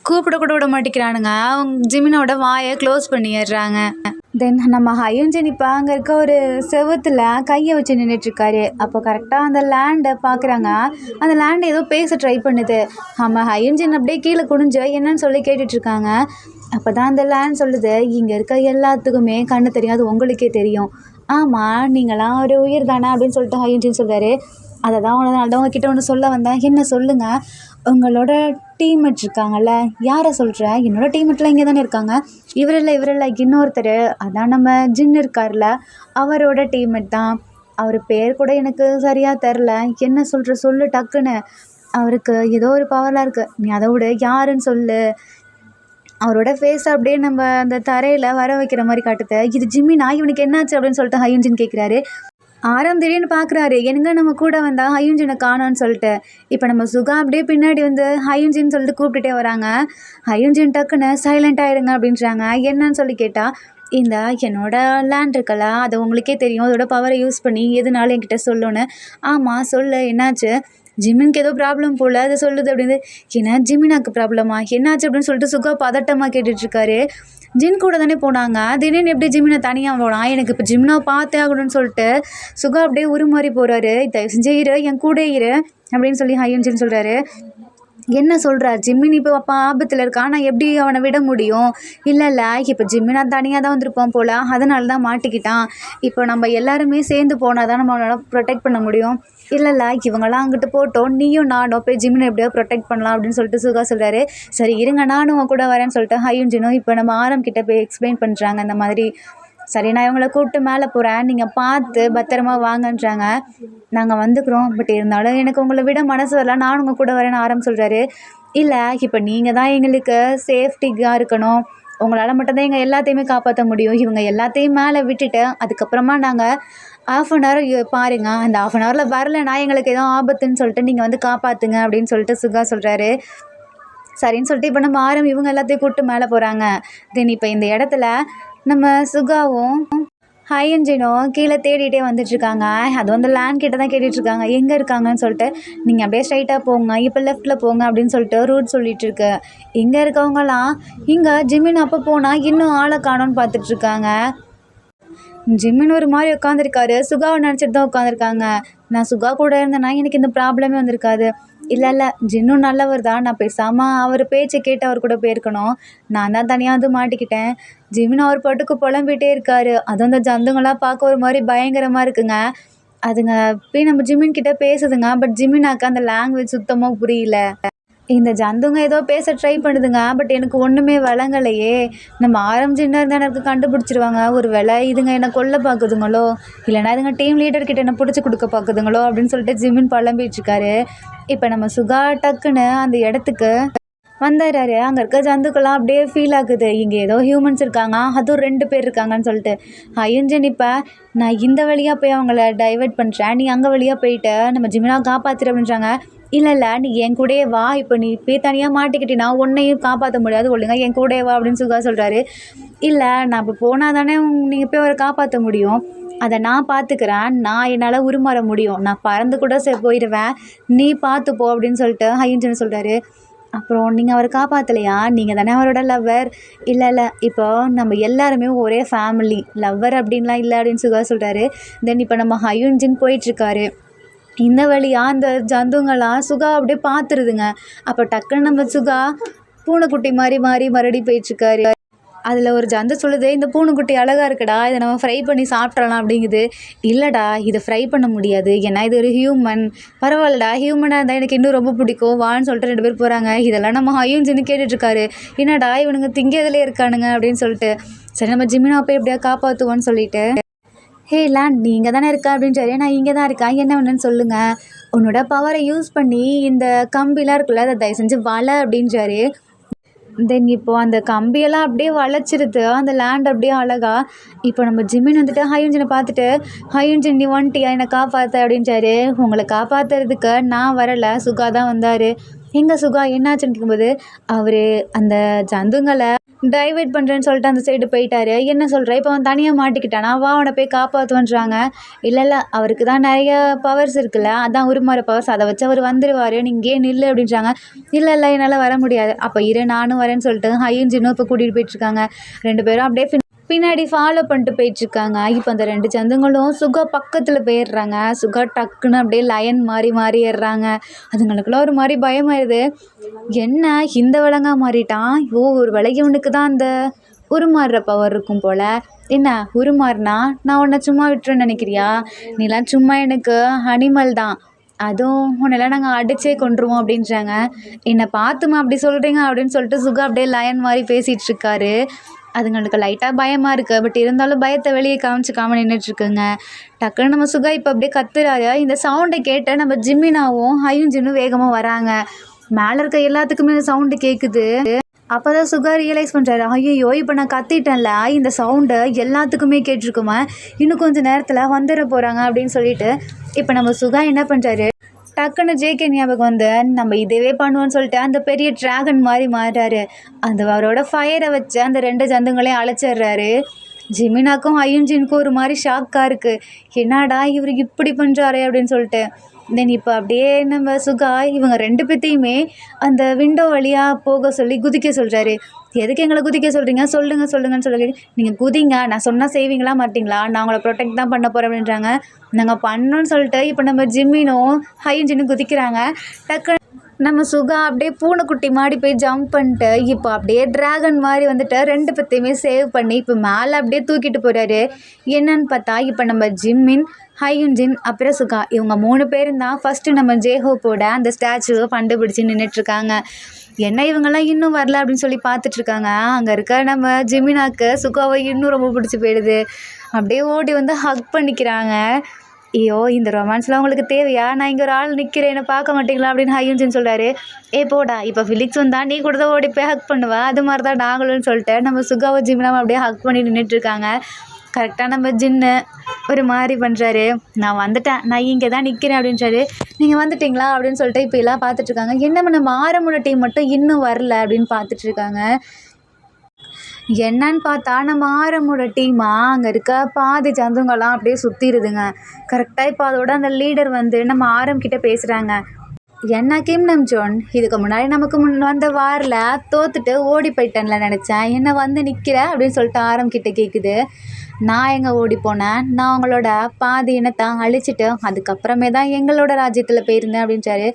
கூப்பிட கூட விட மாட்டேங்கிறானுங்க. அவங்க ஜிமினோட வாயை க்ளோஸ் பண்ணிடுறாங்க. தென் நம்ம ஹயுன்ஜின் இப்போ அங்கே இருக்க ஒரு செவுத்தில் கையை வச்சு நின்றுட்டுருக்காரு. அப்போ கரெக்டாக அந்த லேண்டை பார்க்குறாங்க. அந்த லேண்டை ஏதோ பேச ட்ரை பண்ணுது. நம்ம ஹயுன்ஜின் அப்படியே கீழே குனிஞ்சு என்னன்னு சொல்லி கேட்டுட்ருக்காங்க. அப்போ தான் அந்த லேண்ட் சொல்லுது, இங்கே இருக்க எல்லாத்துக்குமே கண்ணு தெரியும், அது உங்களுக்கே தெரியும். ஆமாம் நீங்களாம் ஒரு உயிர் தானே அப்படின்னு சொல்லிட்டு ஹயுன்ஜின் சொல்கிறாரு. அதை தான் உங்ககிட்ட ஒன்று சொல்ல வந்தேன். என்ன சொல்லுங்கள். உங்களோட டீம்மேட் இருக்காங்கல்ல, யாரை சொல்கிற? என்னோடய டீம்மேட்லாம் இங்கே தானே இருக்காங்க. இவரில்லை இன்னொருத்தர், அதான் நம்ம ஜின் இருக்கார்ல, அவரோட டீம்மேட் தான். அவர் பேர் கூட எனக்கு சரியாக தெரில. என்ன சொல்கிற சொல்லு டக்குன்னு. அவருக்கு ஏதோ ஒரு பவர்லாம் இருக்குது. நீ அதை விட யாருன்னு சொல்லு. அவரோட ஃபேஸ் அப்படியே நம்ம அந்த தரையில் வர வைக்கிற மாதிரி காட்டுது. இது ஜிம்மினா, இவனுக்கு என்னாச்சு அப்படின்னு சொல்லிட்டு ஹயுன்ஜின் கேட்குறாரு. ஆரம் திடீர்னு பார்க்குறாரு, எங்க நம்ம கூட வந்தால் ஹயுன்ஜினை காணோன்னு சொல்லிட்டு. இப்போ நம்ம சுகா அப்படியே பின்னாடி வந்து ஹயுன்ஜின்னு சொல்லிட்டு கூப்பிட்டுட்டே வராங்க. ஹயுன்ஜின் டக்குன்னு சைலண்ட் ஆகிடுங்க அப்படின்றாங்க. என்னன்னு சொல்லி கேட்டால், இந்த என்னோட லேண்ட் இருக்கல, அது உங்களுக்கே தெரியும், அதோட பவரை யூஸ் பண்ணி எதுனாலும் என்கிட்ட சொல்லணுன்னு. ஆமாம் சொல்லு, என்னாச்சு? ஜிமினுக்கு ஏதோ ப்ராப்ளம் போல், அதை சொல்லுது அப்படின்னு. ஏன்னா ஜிமினாக்கு ப்ராப்ளமா, என்னாச்சு அப்படின்னு சொல்லிட்டு சுகா பதட்டமாக கேட்டுட்ருக்காரு. ஜின் கூட தானே போனாங்க, திடீர்னு எப்படி ஜிமினை தனியாக போனான்? எனக்கு இப்போ ஜிமினா பார்த்தே ஆகணும்னு சொல்லிட்டு சுகா அப்படியே உருமாறி போகிறாரு. தயவு செஞ்சு இரு, என் கூட இரு அப்படின்னு சொல்லி ஹயுன்ஜின் சொல்கிறாரு. என்ன சொல்கிறா? ஜிம்மின் இப்போ அப்போ ஆபத்தில் இருக்கான், நான் எப்படி அவனை விட முடியும்? இல்லை இப்போ ஜிம்மினா தனியாக தான் வந்திருப்பான் போல், அதனால தான் மாட்டிக்கிட்டான். இப்போ நம்ம எல்லாருமே சேர்ந்து போனால் தான் நம்ம அவனால் ப்ரொடெக்ட் பண்ண முடியும். இல்லை இவங்கெல்லாம் அங்கிட்டு போட்டோம், நீயும் நானும் போய் ஜிம்மினை எப்படியோ ப்ரொடெக்ட் பண்ணலாம் அப்படின்னு சொல்லிட்டு சுகா சொல்கிறாரு. சரி இருங்க, நானும் அவன் கூட வரேன்னு சொல்லிட்டு ஹயுன்ஜினும் இப்போ நம்ம ஆரம்பிக்கிட்ட போய் எக்ஸ்பிளைன் பண்ணுறாங்க இந்த மாதிரி. சரி நான் இவங்களை கூப்பிட்டு மேலே போகிறேன், நீங்கள் பார்த்து பத்திரமா வாங்கன்றாங்க. நாங்கள் வந்துக்கிறோம், பட் இருந்தாலும் எனக்கு உங்களை விட மனசு வரல, நானும் உங்கள் கூட வரேன்னு சொல்கிறாரு. இல்லை இப்போ நீங்கள் தான் எங்களுக்கு சேஃப்டிக்காக இருக்கணும், உங்களால் மட்டும்தான் எங்கள் எல்லாத்தையுமே காப்பாற்ற முடியும். இவங்க எல்லாத்தையும் மேலே விட்டுட்டு அதுக்கப்புறமா நாங்கள் ½ பாருங்கள், அந்த ½ வரலைன்னா எங்களுக்கு எதுவும் ஆபத்துன்னு சொல்லிட்டு நீங்கள் வந்து காப்பாற்றுங்க அப்படின்னு சொல்லிட்டு சுகா சொல்கிறாரு. சரின்னு சொல்லிட்டு இப்போ நம்ம இவங்க எல்லாத்தையும் கூப்பிட்டு மேலே போகிறாங்க. தென் இப்போ இந்த இடத்துல நம்ம சுகாவும் ஹயுன்ஜினும் கீழே தேடிகிட்டே வந்துட்டுருக்காங்க. அது வந்து லேண்ட் கிட்ட தான் கேட்டுட்ருக்காங்க, எங்கே இருக்காங்கன்னு சொல்லிட்டு. நீங்கள் அப்படியே ஸ்ட்ரைட்டாக போங்க, இப்போ லெஃப்ட்டில் போங்க அப்படின்னு சொல்லிட்டு ரூட் சொல்லிகிட்ருக்கு. இங்கே இருக்கவங்களாம் இங்கே ஜிமின் அப்போ போனால் இன்னும் ஆளை காணோன்னு பார்த்துட்ருக்காங்க. ஜிம்மின் ஒரு மாதிரி உட்காந்துருக்காரு, சுகாவை நினச்சிட்டு தான் உட்காந்துருக்காங்க. நான் சுகா கூட இருந்தேன்னா எனக்கு இந்த ப்ராப்ளமே வந்திருக்காது. இல்லை ஜின்னும் நல்லவர் தான், நான் பேசாமல் அவர் பேச்சை கேட்டு அவர் கூட போயிருக்கணும். நான் தான் தனியாக வந்து மாட்டிக்கிட்டேன். ஜிமின் அவர் பாட்டுக்கு புலம்பிகிட்டே இருக்காரு. அதுவும் அந்த ஜந்துங்களாம் பார்க்க ஒரு மாதிரி பயங்கரமாக இருக்குங்க. அதுங்க போய் நம்ம ஜிமின் கிட்டே பேசுதுங்க, பட் ஜிமினாக்கு அந்த லாங்குவேஜ் சுத்தமாக புரியல. இந்த ஜந்துங்க ஏதோ பேச ட்ரை பண்ணுதுங்க, பட் எனக்கு ஒன்றுமே வழங்கலையே. நம்ம சின்ன இருந்தால் எனக்கு கண்டுபிடிச்சிருவாங்க. ஒரு வேளை இதுங்க என்னை கொல்ல பார்க்குதுங்களோ, இல்லைனா இதுங்க டீம் லீடர்கிட்ட என்னை பிடிச்சி கொடுக்க பார்க்குதுங்களோ அப்படின்னு சொல்லிட்டு ஜிமின் புலம்பிகிட்ருக்காரு. இப்போ நம்ம சுகா டக்குன்னு அந்த இடத்துக்கு வந்துடுறாரு. அங்கே இருக்க ஜந்துக்கெல்லாம் அப்படியே ஃபீல் ஆகுது, இங்கே ஏதோ ஹியூமன்ஸ் இருக்காங்க, அதுவும் 2 பேர் இருக்காங்கன்னு சொல்லிட்டு. ஹயுன்ஜின் இப்போ நான் இந்த வழியாக போய் அவங்கள டைவெர்ட் பண்ணுறேன், நீ அங்கே வழியாக போயிட்டு நம்ம ஜிமினா காப்பாற்றுற அப்படின்றாங்க. இல்லை நீ என் கூடயே வா, இப்போ நீ போய் தனியாக மாட்டிக்கிட்டினா உன்னையும் காப்பாற்ற முடியாது, ஒழுங்கா என் கூடயே வா அப்படின்னு சுகா சொல்கிறாரு. இல்லை நான் இப்போ போனால் தானே நீங்கள் போய் அவரை காப்பாற்ற முடியும், அதை நான் பார்த்துக்கிறேன், நான் என்னால் உருமாற முடியும், நான் பறந்து கூட போயிடுவேன், நீ பார்த்துப்போ அப்படின்னு சொல்லிட்டு ஹயுன்ஜின் சொல்கிறாரு. அப்புறம் நீங்கள் அவரை காப்பாற்றலையா, நீங்கள் தானே அவரோட லவ்வர்? இல்லை இப்போ நம்ம எல்லாருமே ஒரே ஃபேமிலி, லவ்வர் அப்படின்லாம் இல்லை அப்படின்னு சுகா சொல்கிறாரு. தென் இப்போ நம்ம ஹயுன்ஜின் போயிட்டுருக்காரு. இந்த வழியாக அந்த ஜந்துங்களாம் சுகா அப்படியே பார்த்துருதுங்க. அப்போ டக்குன்னு நம்ம சுகா பூனைக்குட்டி மாதிரி மறுபடி போயிட்டுருக்காரு. அதில் ஒரு ஜந்து சொல்லுது, இந்த பூனைக்குட்டி அழகாக இருக்குடா, இதை நம்ம ஃப்ரை பண்ணி சாப்பிட்றலாம் அப்படிங்குது. இல்லைடா இதை ஃப்ரை பண்ண முடியாது, ஏன்னா இது ஒரு ஹியூமன். பரவாயில்லடா, ஹியூமனாக இருந்தால் எனக்கு இன்னும் ரொம்ப பிடிக்கும் வான்னு சொல்லிட்டு 2 பேர் போகிறாங்க. இதெல்லாம் நம்ம ஹயுன்ஜின்னு கேட்டுட்ருக்காரு. என்னடா இவனுங்க திங்கிறதுலே இருக்கானுங்க அப்படின்னு சொல்லிட்டு. சரி நம்ம ஜிமினா போய் எப்படியா காப்பாற்றுவோன்னு சொல்லிட்டு, ஹே லேண்ட் நீ இங்கே தானே இருக்கா அப்படின்றாரு. நான் இங்கே தான் இருக்கேன், என்ன வேணும்னு சொல்லுங்கள். உன்னோட பவரை யூஸ் பண்ணி இந்த கம்பிலாம் இருக்குல்ல, அதை தயவு செஞ்சு வலை அப்படின்றாரு. தென் இப்போது அந்த கம்பியெல்லாம் அப்படியே வளைச்சிருது அந்த லேண்ட் அப்படியே அழகா. இப்போ நம்ம ஜிமின் வந்துட்டு ஹயுன்ஜினை பார்த்துட்டு, ஹயுன்ஜின் நீ வந்துட்டியா என்னை காப்பாற்ற அப்படின்றாரு. உங்களை காப்பாற்றுறதுக்கு நான் வரலை, சுகா தான் வந்தார். எங்கே சுகா என்னாச்சுன்னு கேட்கும்போது, அவர் அந்த ஜந்துங்களை டைவர்ட் பண்ணுறேன்னு சொல்லிட்டு அந்த சைடு போயிட்டாரு. என்ன சொல்கிற, இப்போ அவன் தனியாக மாட்டிக்கிட்டானா, வா அவனை போய் காப்பாற்றுவன்றாங்க. இல்லை அவருக்கு தான் நிறைய பவர்ஸ் இருக்குல்ல, அதான் உருமாற பவர்ஸ், அதை வச்சு அவர் வந்துடுவார், நீங்கள் ஏன் நில்லு அப்படின்றாங்க. இல்லை என்னால் வர முடியாது. அப்போ இரு நானும் வரேன்னு சொல்லிட்டு ஹயுன்ஜினும் இப்போ கூட்டிகிட்டு போயிட்டுருக்காங்க. 2 பேரும் அப்படியே பின்னாடி ஃபாலோ பண்ணிட்டு போயிட்டுருக்காங்க. இப்போ அந்த 2 ஜந்துங்களும் சுகா பக்கத்தில் போயிடுறாங்க. சுகா டக்குன்னு அப்படியே லயன் மாறி ஏறுறாங்க. அதுங்களுக்குலாம் ஒரு மாதிரி பயமாயிருது. என்ன இந்த விலங்கா மாறிட்டான், ஒரு விலகி இவனுக்கு தான் அந்த உருமாறுற பவர் இருக்கும் போல். என்ன உருமாறுனா நான் உன்னை சும்மா விட்டுருன்னு நினைக்கிறியா, நீலாம் சும்மா எனக்கு அனிமல் தான், அதுவும் உன்னெல்லாம் நாங்கள் அடிச்சே கொன்றுவோம் அப்படின்றாங்க. என்னை பார்த்துமா அப்படி சொல்கிறீங்க அப்படின்னு சொல்லிட்டு சுகா அப்படியே லயன் மாதிரி பேசிகிட்டு இருக்காரு. அதுங்களுக்கு லைட்டாக பயமாக இருக்குது. பட் இருந்தாலும் பயத்தை வெளியே காமிச்சிக்காம நின்றுட்டுருக்குங்க. டக்குன்னு நம்ம சுகா இப்போ அப்படியே கத்துறாரு. இந்த சவுண்டை கேட்டு நம்ம ஜிம்மினாவும் ஹயுன்ஜினும் வேகமாக வராங்க. மேலே இருக்க எல்லாத்துக்குமே இந்த சவுண்டு கேட்குது. அப்போ தான் சுகா ரியலைஸ் பண்ணுறாரு, ஐயோ இப்போ நான் கத்திட்டேன்ல, இந்த சவுண்டு எல்லாத்துக்குமே கேட்டிருக்குமா, இன்னும் கொஞ்சம் நேரத்தில் வந்துட போகிறாங்க அப்படின்னு சொல்லிட்டு இப்போ நம்ம சுகா என்ன பண்ணுறாரு, டக்குன்னு ஜேகே ஞாபகம் வந்து நம்ம இதவே பண்ணுவோன்னு சொல்லிட்டு அந்த பெரிய டிராகன் மாதிரி மாறுறாரு. அந்த அவரோட ஃபயரை வச்சு அந்த 2 ஜந்துங்களையும் அழைச்சிடுறாரு. ஜிமினாக்கும் ஹயுன்ஜினுக்கும் ஒரு மாதிரி ஷாக்காக இருக்குது. என்னடா இவர் இப்படி பண்ணுறாரே அப்படின்னு சொல்லிட்டு. தென் இப்போ அப்படியே நம்ம சுகா இவங்க 2 பேத்தையுமே அந்த விண்டோ வழியாக போக சொல்லி குதிக்க சொல்கிறாரு. எதுக்கு எங்களை குதிக்க சொல்கிறீங்க, சொல்லுங்கன்னு சொல்லி, நீங்கள் குதிங்க, நான் சொன்னால் செய்வீங்களா மாட்டிங்களா, நான் உங்களை ப்ரொடெக்ட் தான் பண்ண போகிறேன் அப்படின்றாங்க. நாங்கள் பண்ணோன்னு சொல்லிட்டு இப்போ நம்ம ஜிம்மினும் ஹயுன்ஜினும் குதிக்கிறாங்க. டக்கு நம்ம சுகா அப்படியே பூனைக்குட்டி மாடி போய் ஜம்ப் பண்ணிட்டு இப்போ அப்படியே டிராகன் மாதிரி வந்துட்டு 2 பேத்தையுமே சேவ் பண்ணி இப்போ மேலே அப்படியே தூக்கிட்டு போகிறாரு. என்னன்னு பார்த்தா இப்போ நம்ம ஜிம்மின், ஹயுன்ஜின் அப்புறம் சுகா இவங்க 3 பேரும் தான் ஃபஸ்ட்டு நம்ம ஜேஹோப்போட அந்த ஸ்டாச்சுவை கண்டுபிடிச்சி நின்றுட்டுருக்காங்க. என்ன இவங்கெல்லாம் இன்னும் வரல அப்படின்னு சொல்லி பார்த்துட்ருக்காங்க. அங்கே இருக்க நம்ம ஜிமினாக்கு சுகாவை இன்னும் ரொம்ப பிடிச்சி போயிடுது. அப்படியே ஓடி வந்து ஹக் பண்ணிக்கிறாங்க. ஐயோ இந்த ரொமான்ஸ்லாம் உங்களுக்கு தேவையா, நான் இங்கே ஒரு ஆள் நிற்கிறேன், என்னை பார்க்க மாட்டீங்களா அப்படின்னு ஹயுன்ஜின் சொல்கிறாரு. போடா, இப்போ ஃபிலிக்ஸ் வந்தா நீ கூட தான் ஓடி போய் ஹக் பண்ணுவா, அது மாதிரி தான் நாங்களும்னு சொல்லிட்டு நம்ம சுகாவை ஜிம்னாவை அப்படியே ஹக் பண்ணி நின்றுட்டுருக்காங்க. கரெக்டாக நம்ம ஜின்னு ஒரு மாதிரி பண்ணுறாரு, நான் வந்துட்டேன், நான் இங்கே தான் நிற்கிறேன் அப்படின்றாரு. நீங்கள் வந்துட்டிங்களா அப்படின்னு சொல்லிட்டு இப்போ எல்லாம் பார்த்துட்ருக்காங்க. என்ன நம்ம ஆரம்புன டீம் மட்டும் இன்னும் வரல அப்படின்னு பார்த்துட்ருக்காங்க. என்னன்னு பார்த்தா நம்ம ஆரமோட டீமா அங்கே இருக்க பாதி ஜந்துங்கெல்லாம் அப்படியே சுற்றிடுதுங்க. கரெக்டாக இப்போ அதோட அந்த லீடர் வந்து நம்ம ஆரம் கிட்ட பேசுகிறாங்க. என்ன கிம் நம்ஜோன், இதுக்கு முன்னாடி நமக்கு வந்த வாரில் தோத்துட்டு ஓடி போயிட்டேன்ல நினச்சேன், என்ன வந்து நிற்கிற அப்படின்னு சொல்லிட்டு ஆரம் கிட்ட கேட்குது. நான் எங்கே ஓடி போனேன், நான் உங்களோட பாதி இனத்தை அழிச்சிட்டு அதுக்கப்புறமே தான் எங்களோட ராஜ்யத்தில் போயிருந்தேன் அப்படின்றாரு.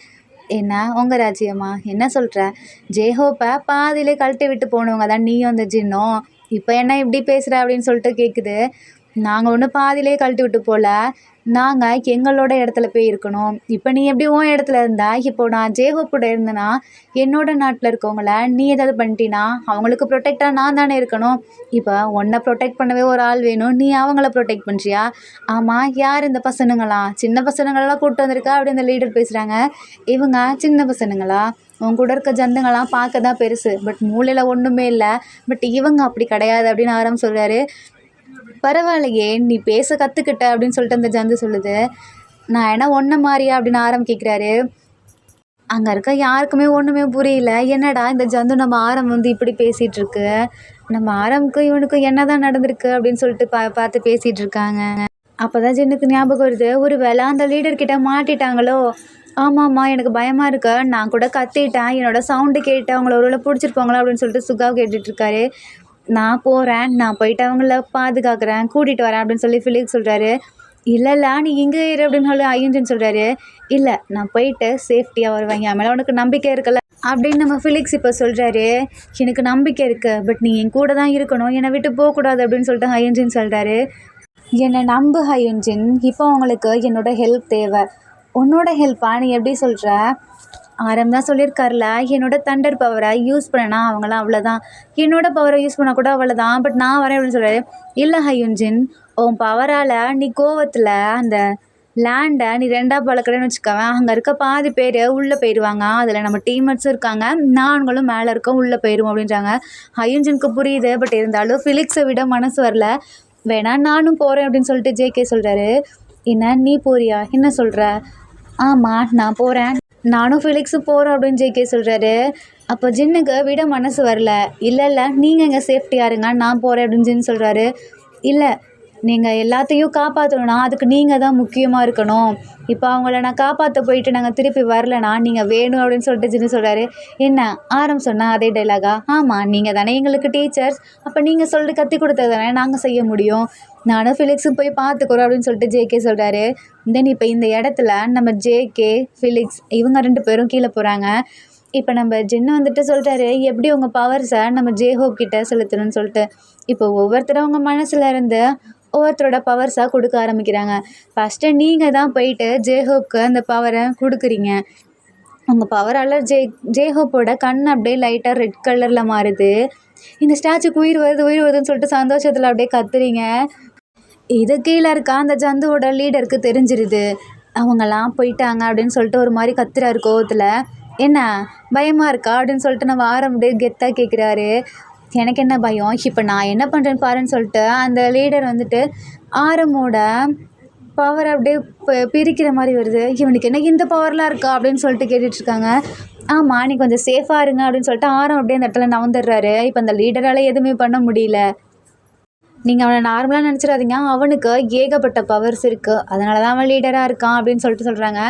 என்ன உங்கள் ராஜ்யமா, என்ன சொல்கிற, ஜேஹோப்பை பாதியிலே கழட்டி விட்டு போனவங்க தான் நீயும் அந்த ஜின்னும், இப்போ என்ன இப்படி பேசுகிற அப்படின்னு சொல்லிட்டு கேட்குது. நாங்கள் ஒன்றும் பாதியிலே கழட்டி விட்டு போகல, நாங்கள் எங்களோட இடத்துல போய் இருக்கணும். இப்போ நீ எப்படி உன் இடத்துல இருந்தா, இப்போ நான் ஜேஹோப்போட இருந்தேன்னா என்னோட நாட்டில் இருக்கவங்கள நீ ஏதாவது பண்ணிட்டீன்னா அவங்களுக்கு ப்ரொடெக்டாக நான் தானே இருக்கணும். இப்போ உன்னை ப்ரொடெக்ட் பண்ணவே ஒரு ஆள் வேணும், நீ அவங்கள ப்ரொடெக்ட் பண்ணுறியா? ஆமாம், யார் இந்த பசனுங்களா, சின்ன பசனுங்களெல்லாம் கூப்பிட்டு வந்திருக்கா அப்படி இந்த லீடர் பேசுகிறாங்க. இவங்க சின்ன பசனுங்களா, உன் கூட இருக்க ஜந்துங்கள்லாம் பார்க்க தான் பெருசு, பட் மூளையில் ஒன்றுமே இல்லை, பட் இவங்க அப்படி கிடையாது அப்படின்னு ஆரம் சொல்கிறாரு. பரவாயில்லையே நீ பேச கற்றுக்கிட்ட அப்படின்னு சொல்லிட்டு அந்த ஜந்து சொல்லுது. நான் என்ன ஒன்றை மாதிரியா அப்படின்னு ஆரம் கேட்குறாரு. அங்கே இருக்க யாருக்குமே ஒன்றுமே புரியல. என்னடா இந்த ஜந்து நம்ம ஆரம் வந்து இப்படி பேசிகிட்டு இருக்கு, நம்ம ஆரமுக்கும் இவனுக்கும் என்ன தான் நடந்திருக்கு அப்படின்னு சொல்லிட்டு பார்த்து பேசிகிட்டு இருக்காங்க. அப்போ தான் ஜின்னுக்கு ஞாபகம் வருது, ஒரு வேளை அந்த லீடர்கிட்ட மாட்டிட்டாங்களோ. ஆமாம்மா எனக்கு பயமாக இருக்கு, நான் கூட கத்திட்டேன், என்னோடய சவுண்டு கேட்டு அவங்கள ஒரு வேளை பிடிச்சிருப்பாங்களா அப்படின்னு சொல்லிட்டு சுகாவை கேட்டுட்ருக்காரு. நான் போகிறேன், நான் போயிட்டு அவங்கள பாதுகாக்கிறேன், கூட்டிகிட்டு வரேன் அப்படின்னு சொல்லி ஃபிலிக்ஸ் சொல்கிறாரு. இல்லை நீ இங்கே இரு அப்படின்னு சொல்லி ஹயுன்ஜின் சொல்கிறாரு. இல்லை நான் போயிட்டு சேஃப்டியாக வருவேன், என் மேலே உனக்கு நம்பிக்கை இருக்குல்ல அப்படின்னு நம்ம ஃபிலிக்ஸ் இப்போ சொல்கிறாரு. எனக்கு நம்பிக்கை இருக்குது, பட் நீ என் கூட தான் இருக்கணும், என்னை விட்டு போகக்கூடாது அப்படின்னு சொல்லிட்டு ஹயுன்ஜின் சொல்கிறாரு. என்னை நம்பு ஹயுன்ஜின், இப்போ அவங்களுக்கு என்னோடய ஹெல்ப் தேவை. உன்னோட ஹெல்ப்பா நீ எப்படி சொல்கிற? ஆரம் தான் சொல்லியிருக்காருல, என்னோட தண்டர் பவரை யூஸ் பண்ணனா அவங்களாம் அவ்வளோதான், என்னோட பவரை யூஸ் பண்ணால் கூட அவ்வளோதான், பட் நான் வரேன் அப்படின்னு சொல்கிறாரு. இல்லை ஹயுன்ஜின், உன் பவரால் நீ கோவத்தில் அந்த லேண்டை நீ 2ஆக பழக்கிறேன்னு வச்சுக்கவேன், அங்கே இருக்க பாதி பேர் உள்ளே போயிடுவாங்க, அதில் நம்ம டீம்மேட்ஸும் இருக்காங்க, நாங்களும் மேலே இருக்கோம், உள்ளே போயிடுவோம் அப்படின்றாங்க. ஹயுன்ஜினுக்கு புரியுது, பட் இருந்தாலும் ஃபிலிக்ஸை விட மனசு வரல. வேணா நானும் போகிறேன் அப்படின்னு சொல்லிட்டு ஜேகே சொல்கிறாரு. என்ன நீ போறியா, என்ன சொல்கிற? ஆமாம் நான் போகிறேன், நானும் ஃபிலிக்ஸும் போகிறோம் அப்படின்னு ஜேகே சொல்கிறாரு. அப்போ ஜின்னுக்கு விட மனசு வரல. இல்லை நீங்கள் எங்கள் சேஃப்டியாக இருங்க, நான் போகிறேன் அப்படின்னு ஜின் சொல்கிறாரு. இல்லை நீங்கள் எல்லாத்தையும் காப்பாற்றணும்னா அதுக்கு நீங்கள் தான் முக்கியமாக இருக்கணும், இப்போ அவங்கள நான் காப்பாற்ற போயிட்டு நாங்கள் திருப்பி வரலனா நீங்கள் வேணும் அப்படின்னு சொல்லிட்டு ஜின்னு சொல்கிறாரு. என்ன ஆரம் சொன்னால் அதே டைலாகா? ஆமாம் நீங்கள் தானே எங்களுக்கு டீச்சர்ஸ், அப்போ நீங்கள் சொல்லிட்டு கற்றுக் கொடுத்தது தானே நாங்கள் செய்ய முடியும், நானும் ஃபிலிக்ஸும் போய் பார்த்துக்குறோம் அப்படின்னு சொல்லிட்டு ஜேகே சொல்கிறாரு. தென் இப்போ இந்த இடத்துல நம்ம ஜேகே ஃபிலிக்ஸ் இவங்க 2 பேரும் கீழே போகிறாங்க. இப்போ நம்ம ஜின்னு வந்துட்டு சொல்கிறாரு, எப்படி உங்கள் பவர்ஸை நம்ம ஜேஹோப் கிட்ட செலுத்தணும்னு சொல்லிட்டு. இப்போ ஒவ்வொருத்தரும் அவங்க மனசில் இருந்து ஒவ்வொருத்தரோட பவர்ஸாக கொடுக்க ஆரம்பிக்கிறாங்க. ஃபஸ்ட்டு நீங்கள் தான் போயிட்டு ஜேஹோப்க்கு அந்த பவரை கொடுக்குறீங்க. உங்கள் பவரால் ஜேஹோப்போட கண் அப்படியே லைட்டாக ரெட் கலரில் மாறுது. இந்த ஸ்டாச்சுக்கு உயிர் வருது உயிர் வருதுன்னு சொல்லிட்டு சந்தோஷத்தில் அப்படியே கத்துறீங்க. இது கீழே இருக்கா அந்த ஜந்துவோட லீடருக்கு தெரிஞ்சிருது. அவங்கெல்லாம் போயிட்டாங்க அப்படின்னு சொல்லிட்டு ஒரு மாதிரி கத்துறாரு கோவத்தில். என்ன பயமாக இருக்கா அப்படின்னு சொல்லிட்டு நம்ம ஆரம் அப்படியே கெத்தாக கேட்குறாரு. எனக்கு என்ன பயம், இப்போ நான் என்ன பண்ணுறேன்னு பாருன்னு சொல்லிட்டு அந்த லீடர் வந்துட்டு ஆரமோட பவர் அப்படியே பிரிக்கிற மாதிரி வருது. இவனுக்கு என்ன இந்த பவர்லாம் இருக்கா அப்படின்னு சொல்லிட்டு கேட்டுட்ருக்காங்க. ஆமாம், நீ கொஞ்சம் சேஃபாக இருங்க அப்படின்னு சொல்லிட்டு ஆரம் அப்படியே அந்த இடத்துல நவந்துடுறாரு. இப்போ அந்த லீடரால் எதுவுமே பண்ண முடியல. நீங்கள் அவனை நார்மலாக நினச்சிடாதீங்க, அவனுக்கு ஏகப்பட்ட பவர்ஸ் இருக்குது, அதனால தான் அவன் லீடராக இருக்கான் அப்படின்னு சொல்லிட்டு சொல்கிறாங்க.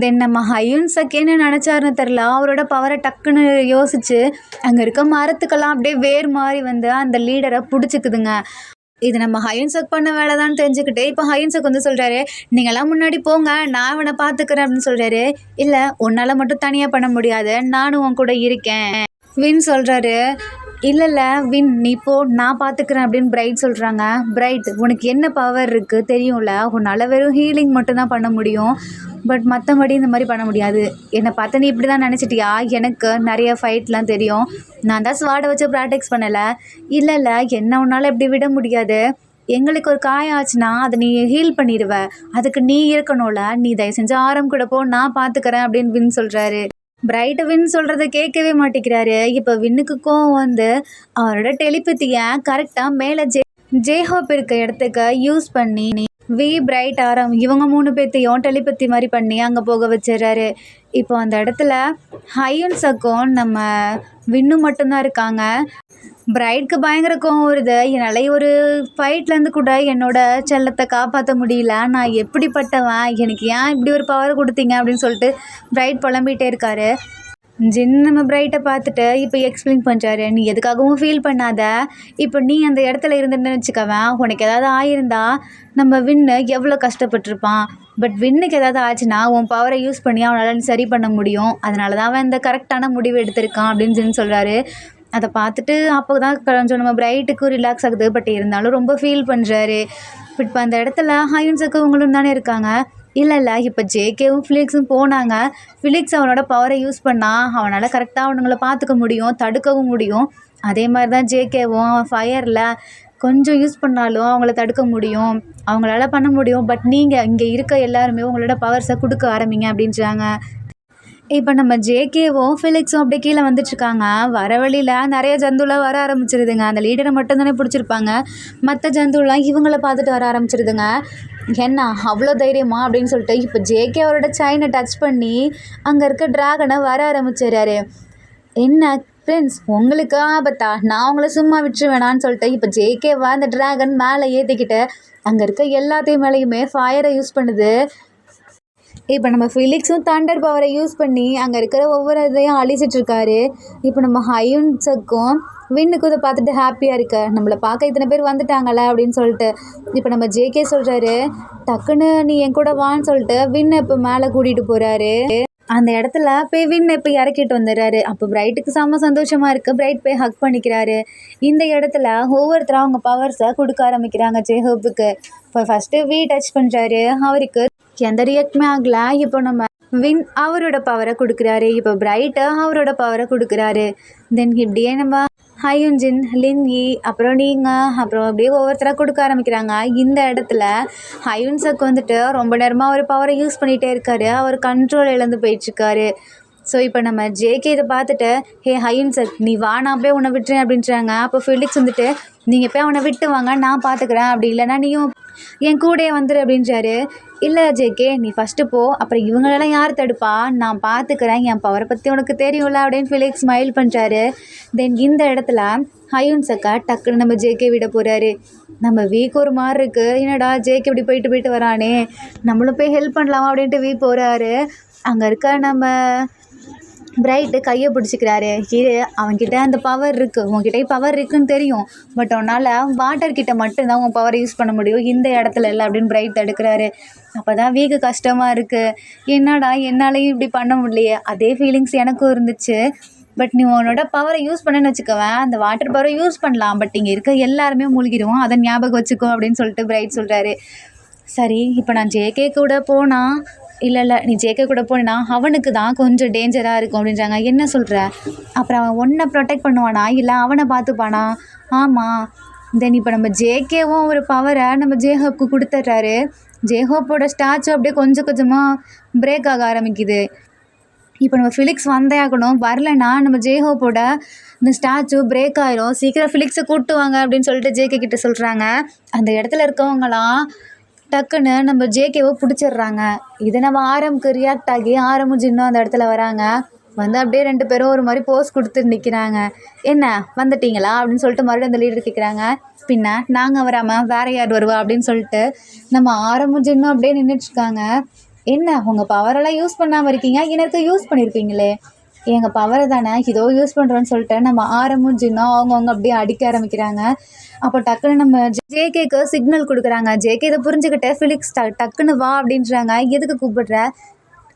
தென் நம்ம ஹயுன்சக் என்ன நினச்சாருன்னு தெரில, அவரோட பவரை டக்குன்னு யோசிச்சு அங்கே இருக்க மரத்துக்கெல்லாம் அப்படியே வேர் மாதிரி வந்து அந்த லீடரை பிடிச்சிக்குதுங்க. இது நம்ம ஹயுன்சக் பண்ண வேலை தான் தெரிஞ்சுக்கிட்டு இப்போ ஹயுன்சக் வந்து சொல்கிறாரு, நீங்களாம் முன்னாடி போங்க, நான் அவனை பார்த்துக்கிறேன் அப்படின்னு சொல்கிறாரு. இல்லை, உன்னால் மட்டும் தனியாக பண்ண முடியாது, நானும் உன் கூட இருக்கேன் வின் சொல்கிறாரு. இல்லை வின் நீ போ, நான் பார்த்துக்கிறேன் அப்படின்னு பிரைட் சொல்கிறாங்க. பிரைட், உனக்கு என்ன பவர் இருக்குது தெரியும்ல, உன்னால் வெறும் ஹீலிங் மட்டும்தான் பண்ண முடியும், பட் மற்றபடி இந்த மாதிரி பண்ண முடியாது. என்னை பார்த்து நீ இப்படி தான் நினச்சிட்டியா, எனக்கு நிறைய ஃபைட்லாம் தெரியும், நான் தான் ஸ்வாடை வச்சு ப்ராக்டிஸ் பண்ணலை. இல்லை என்ன உன்னால் இப்படி விட முடியாது, எங்களுக்கு ஒரு காயம் ஆச்சுன்னா அதை நீ ஹீல் பண்ணிடுவ, அதுக்கு நீ இருக்கணும்ல, நீ தயவு செஞ்சு ஆரம் கூட போ, நான் பார்த்துக்கிறேன் அப்படின்னு வின் சொல்கிறாரு. பிரைட் வின் சொல்கிறத கேட்கவே மாட்டேங்கிறாரு. இப்போ வின்னுக்கு கோவம் வந்து அவரோட டெலிபதியை கரெக்டாக மேலே ஜேஹோப் இருக்க இடத்துக்கு யூஸ் பண்ணி பிரைட் ஆரம் இவங்க 3 பேர்த்தையும் டெலிபதி மாதிரி பண்ணி அங்கே போக வச்சிடறாரு. இப்போ அந்த இடத்துல ஹயுன்சக்கும் நம்ம வின்னும் மட்டும்தான் இருக்காங்க. பிரைட்க்கு பயங்கர கோவம் வருது. என்னால் ஒரு ஃபைட்லேருந்து கூட என்னோட செல்லத்தை காப்பாற்ற முடியல, நான் எப்படிப்பட்டவன், எனக்கு ஏன் இப்படி ஒரு பவர் கொடுத்தீங்க அப்படின்னு சொல்லிட்டு பிரைட் புலம்பிகிட்டே இருக்காரு. ஜின் நம்ம பிரைட்டை பார்த்துட்டு இப்போ எக்ஸ்பிளைன் பண்ணுறாரு. நீ எதுக்காகவும் ஃபீல் பண்ணாத, இப்போ நீ அந்த இடத்துல இருந்துன்னு வச்சுக்கவேன், உனக்கு ஏதாவது ஆயிருந்தா நம்ம வின்னு எவ்வளோ கஷ்டப்பட்டிருப்பான், பட் வின்னுக்கு ஏதாவது ஆச்சுன்னா உன் பவரை யூஸ் பண்ணி அவனால் சரி பண்ண முடியும், அதனால தான் அவன் இந்த கரெக்டான முடிவு எடுத்திருக்கான் அப்படின்னு ஜின் சொல்கிறாரு. அதை பார்த்துட்டு அப்போ தான் கொஞ்சம் நம்ம பிரைட்டுக்கும் ரிலாக்ஸ் ஆகுது, பட் இருந்தாலும் ரொம்ப ஃபீல் பண்ணுறாரு. இப்போ அந்த இடத்துல ஹயுன்சக்கு இவங்களும் தானே இருக்காங்க. இல்லை இப்போ ஜேகேவும் ஃபிலிக்ஸும் போனாங்க. ஃபிலிக்ஸ் அவனோட பவரை யூஸ் பண்ணால் அவனால் கரெக்டாக அவனுங்கள பார்த்துக்க முடியும், தடுக்கவும் முடியும். அதே மாதிரி தான் ஜேகேவும் ஃபயரில் கொஞ்சம் யூஸ் பண்ணாலும் அவங்கள தடுக்க முடியும், அவங்களால பண்ண முடியும். பட் நீங்கள் இங்கே இருக்க எல்லாருமே உங்களோட பவர்ஸை கொடுக்க ஆரம்பிங்க அப்படின்றாங்க. இப்போ நம்ம ஜேகேவும் ஃபிலிக்ஸும் அப்படியே கீழே வந்துட்டுருக்காங்க. வர வழியில் நிறைய ஜந்துலாம் வர ஆரம்பிச்சிருதுங்க. அந்த லீடரை மட்டும் தானே பிடிச்சிருப்பாங்க, மற்ற ஜந்துலாம் இவங்கள பார்த்துட்டு வர ஆரம்பிச்சிருதுங்க. என்ன அவ்வளோ தைரியமா அப்படின்னு சொல்லிட்டு இப்போ ஜேகே அவரோட செயினை டச் பண்ணி அங்கே இருக்க ட்ராகனை வர ஆரம்பிச்சிடுறாரு. என்ன ஃப்ரெண்ட்ஸ், உங்களுக்கு ஆபத்தா, நான் உங்களை சும்மா விட்டுருவேணான்னு சொல்லிட்டு இப்போ ஜேகேவா அந்த ட்ராகன் மேலே ஏற்றிக்கிட்டு அங்கே இருக்க எல்லாத்தையும் மேலேயுமே ஃபயரை யூஸ் பண்ணுது. இப்போ நம்ம ஃபிலிக்ஸும் தண்டர் பவரை யூஸ் பண்ணி அங்கே இருக்கிற ஒவ்வொரு இதையும் அழிச்சிட்ருக்காரு. இப்போ நம்ம ஹயுன்சக்கும் வின்னுக்கும் இதை பார்த்துட்டு ஹாப்பியாக இருக்க, நம்மளை பார்க்க இத்தனை பேர் வந்துட்டாங்களே அப்படின்னு சொல்லிட்டு இப்போ நம்ம ஜேகே சொல்கிறாரு, டக்குன்னு நீ என் கூட வான்னு சொல்லிட்டு வின்னை இப்போ மேலே கூட்டிகிட்டு போகிறாரு. அந்த இடத்துல போய் வின் இப்போ இறக்கிட்டு வந்துடுறாரு. அப்போ பிரைட்டுக்கு செம்ம சந்தோஷமாக இருக்குது. பிரைட் போய் ஹக் பண்ணிக்கிறாரு. இந்த இடத்துல ஒவ்வொருத்தரும் அவங்க பவர்ஸை கொடுக்க ஆரம்பிக்கிறாங்க ஜேஹோப்புக்கு. இப்போ ஃபஸ்ட்டு டச் பண்ணுறாரு, அவருக்கு எந்த ரியாக்டுமே ஆகலை. இப்போ நம்ம வின் அவரோட பவரை கொடுக்குறாரு. இப்போ பிரைட்டு அவரோட பவரை கொடுக்குறாரு. தென் இப்படியே நம்ம ஹயுன்ஜின், லின்யி, அப்புறம் நீங்கள், அப்புறம் அப்படியே ஒவ்வொருத்தராக கொடுக்க ஆரம்பிக்கிறாங்க. இந்த இடத்துல ஹயுன்சக் வந்துட்டு ரொம்ப நேரமாக ஒரு பவரை யூஸ் பண்ணிகிட்டே இருக்காரு. அவர் கண்ட்ரோல் இழந்து போயிட்டுருக்காரு. ஸோ இப்போ நம்ம ஜேகே இதை பார்த்துட்டு, ஹே ஹயுன்சக் நீ வா, நான் போய் உன்னை விட்டுறேன் அப்படின்றாங்க. அப்போ ஃபிலிக்ஸ் வந்துட்டு, நீங்கள் போய் அவனை விட்டு வாங்க, நான் பார்த்துக்கிறேன், அப்படி இல்லைனா நீயும் என் கூடயே வந்துடு அப்படின்றாரு. இல்லை ஜேகே, நீ ஃபஸ்ட்டு போ, அப்புறம் இவங்களெல்லாம் யார் தடுப்பா, நான் பார்த்துக்கிறேன், என் பவரை பற்றி உனக்கு தெரியும்ல அப்படின்னு ஃபிலிக்ஸ் ஸ்மைல் பண்ணுறாரு. தென் இந்த இடத்துல ஹயுன்சக்கை டக்குன்னு நம்ம ஜேகே விட போகிறாரு. நம்ம வீக்கு ஒரு மாதிரி இருக்குது, என்னடா ஜேகே இப்படி போயிட்டு வரானே, நம்மளும் போய் ஹெல்ப் பண்ணலாமா அப்படின்ட்டு வீ போகிறாரு. அங்கே இருக்க நம்ம பிரைட்டு கையை பிடிச்சிக்கிறாரு. இது அவன்கிட்ட அந்த பவர் இருக்குது, உன்கிட்ட பவர் இருக்குதுன்னு தெரியும், பட் உன்னால் வாட்டர்கிட்ட மட்டும்தான் உன் பவரை யூஸ் பண்ண முடியும், இந்த இடத்துல இல்லை அப்படின்னு பிரைட் தடுக்கிறாரு. அப்போ தான் வீக்கு கஷ்டமாக இருக்குது, என்னடா என்னாலையும் இப்படி பண்ண முடியலையே, அதே ஃபீலிங்ஸ் எனக்கும் இருந்துச்சு. பட் நீ உன்னோட பவரை யூஸ் பண்ணேன்னு வச்சுக்கவேன், அந்த வாட்டர் பவரை யூஸ் பண்ணலாம். பட் இங்கே இருக்க எல்லாருமே மூழ்கிடுவோம். அதை ஞாபகம் வச்சுக்கோ அப்படின்னு சொல்லிட்டு பிரைட் சொல்கிறாரு. சரி, இப்போ நான் ஜேகே கூட போனால் இல்லை நீ ஜேகே கூட போனா அவனுக்கு தான் கொஞ்சம் டேஞ்சராக இருக்கும் அப்படின்றாங்க. என்ன சொல்கிற? அப்புறம் அவன் ஒன்றை ப்ரொடெக்ட் பண்ணுவானா இல்லை அவனை பார்த்துப்பானா? ஆமாம். தென் இப்போ நம்ம ஜேகேவும் ஒரு பவரை நம்ம ஜேஹோப்க்கு கொடுத்துட்றாரு. ஜேஹோப்போட ஸ்டாச்சு அப்படியே கொஞ்சம் கொஞ்சமாக பிரேக் ஆக ஆரம்பிக்குது. இப்போ நம்ம ஃபிலிக்ஸ் வந்தே ஆகணும். வரலைன்னா நம்ம ஜேஹோப்போட இந்த ஸ்டாச்சு பிரேக் ஆயிரும். சீக்கிரம் ஃபிலிக்ஸை கூப்பிட்டு வாங்க அப்படின்னு சொல்லிட்டு ஜேகே கிட்ட சொல்கிறாங்க. அந்த இடத்துல இருக்கவங்களாம் டக்குன்னு நம்ம ஜேகேவை பிடிச்சிடுறாங்க. இதை நம்ம ஆரம்க்கு ரியாக்ட் ஆகி ஆரமும் ஜின்னும் அந்த இடத்துல வராங்க. வந்து அப்படியே 2 பேரும் ஒரு மாதிரி போஸ் கொடுத்துட்டு நிற்கிறாங்க. என்ன வந்துட்டீங்களா அப்படின்னு சொல்லிட்டு மறுபடியும் அந்த லீடர் கேட்குறாங்க. பின்ன நாங்கள் வராமல் வேற யார் வருவா அப்படின்னு சொல்லிட்டு நம்ம ஆரமும் ஜின்னும் அப்படியே நின்றுட்டுருக்காங்க. என்ன உங்கள் பவரெல்லாம் யூஸ் பண்ணாமல் இருக்கீங்க, எனக்கு யூஸ் பண்ணியிருப்பீங்களே. எங்கள் பவரை தானே இதோ யூஸ் பண்ணுறோன்னு சொல்லிட்டு நம்ம ஆரமும் ஜின்னும் அவங்கவுங்க அப்படியே அடிக்க ஆரம்பிக்கிறாங்க. அப்போ டக்குன்னு நம்ம ஜேகேக்கு சிக்னல் கொடுக்குறாங்க. ஜேகே இதை புரிஞ்சுக்கிட்டு ஃபிலிக்ஸ் டக்குன்னு வா அப்படின்றாங்க. எதுக்கு கூப்பிடுற?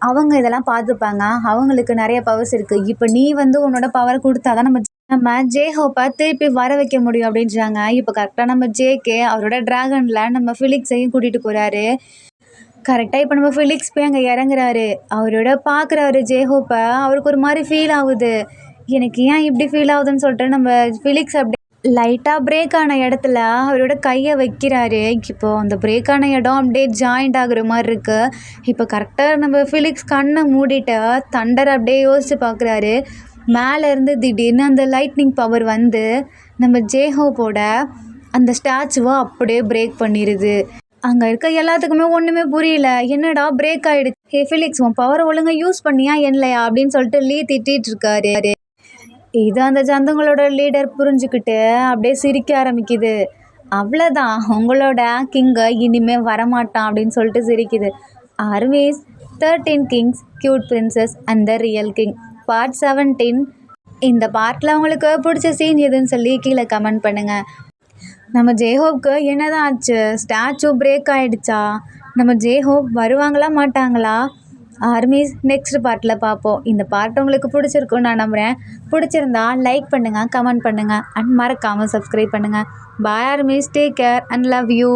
அவங்க இதெல்லாம் பார்த்துப்பாங்க, அவங்களுக்கு நிறைய பவர்ஸ் இருக்குது. இப்போ நீ வந்து உன்னோட பவரை கொடுத்தா தான் நம்ம ஜேஹோப்பை திருப்பி வர வைக்க முடியும் அப்படின்றாங்க. இப்போ கரெக்டாக நம்ம ஜேகே அவரோட ட்ராகனில் நம்ம ஃபிலிக்ஸையும் கூட்டிகிட்டு போகிறாரு. கரெக்டாக இப்போ நம்ம ஃபிலிக்ஸ் போய் அங்கே இறங்குறாரு. அவரோட பார்க்குறாரு ஜேஹோப்பை. அவருக்கு ஒரு மாதிரி ஃபீல் ஆகுது. எனக்கு ஏன் இப்படி ஃபீல் ஆகுதுன்னு சொல்லிட்டு நம்ம ஃபிலிக்ஸ் அப்படி லைட்டாக பிரேக் ஆன இடத்துல அவரோட கையை வைக்கிறாரு. இப்போது அந்த பிரேக் ஆன இடம் அப்படியே ஜாயிண்ட் ஆகுற மாதிரி இருக்குது. இப்போ கரெக்டாக நம்ம ஃபிலிக்ஸ் கண்ணை மூடிட்டு தண்டர் அப்படியே யோசித்து பார்க்குறாரு. மேலேருந்து திடீர்னு அந்த லைட்னிங் பவர் வந்து நம்ம ஜேஹோப்போட அந்த ஸ்டாச்சுவை அப்படியே பிரேக் பண்ணிடுது. அங்கே இருக்க எல்லாத்துக்குமே ஒன்றுமே புரியல. என்னடா பிரேக் ஆகிடுச்சு, ஹே ஃபிலிக்ஸ் உன் பவரை ஒழுங்காக யூஸ் பண்ணியா இல்லையா அப்படின்னு சொல்லிட்டு திட்டிகிட்டு இருக்காரு. இது அந்த ஜந்துங்களோட லீடர் புரிஞ்சுக்கிட்டு அப்படியே சிரிக்க ஆரம்பிக்குது. அவ்வளோதான், உங்களோட கிங்கை இனிமேல் வரமாட்டான் அப்படின்னு சொல்லிட்டு சிரிக்குது. Armies 13 Kings cute princess and the real king part 17. இந்த பார்ட்டில் உங்களுக்கு பிடிச்ச சீன் எதுன்னு சொல்லி கீழே கமெண்ட் பண்ணுங்கள். நம்ம ஜேஹோப்க்கு என்னதான் ஆச்சு? ஸ்டாச்சு பிரேக் ஆகிடுச்சா? நம்ம ஜேஹோப் வருவாங்களா மாட்டாங்களா? ஆர்மீஸ் நெக்ஸ்ட் பார்ட்டில் பார்ப்போம். இந்த பார்ட் உங்களுக்கு பிடிச்சிருக்குன்னு நான் நம்புகிறேன். பிடிச்சிருந்தா லைக் பண்ணுங்கள், கமெண்ட் பண்ணுங்கள் அண்ட் மறக்காமல் சப்ஸ்கிரைப் பண்ணுங்கள். Bye armies, take care and love you.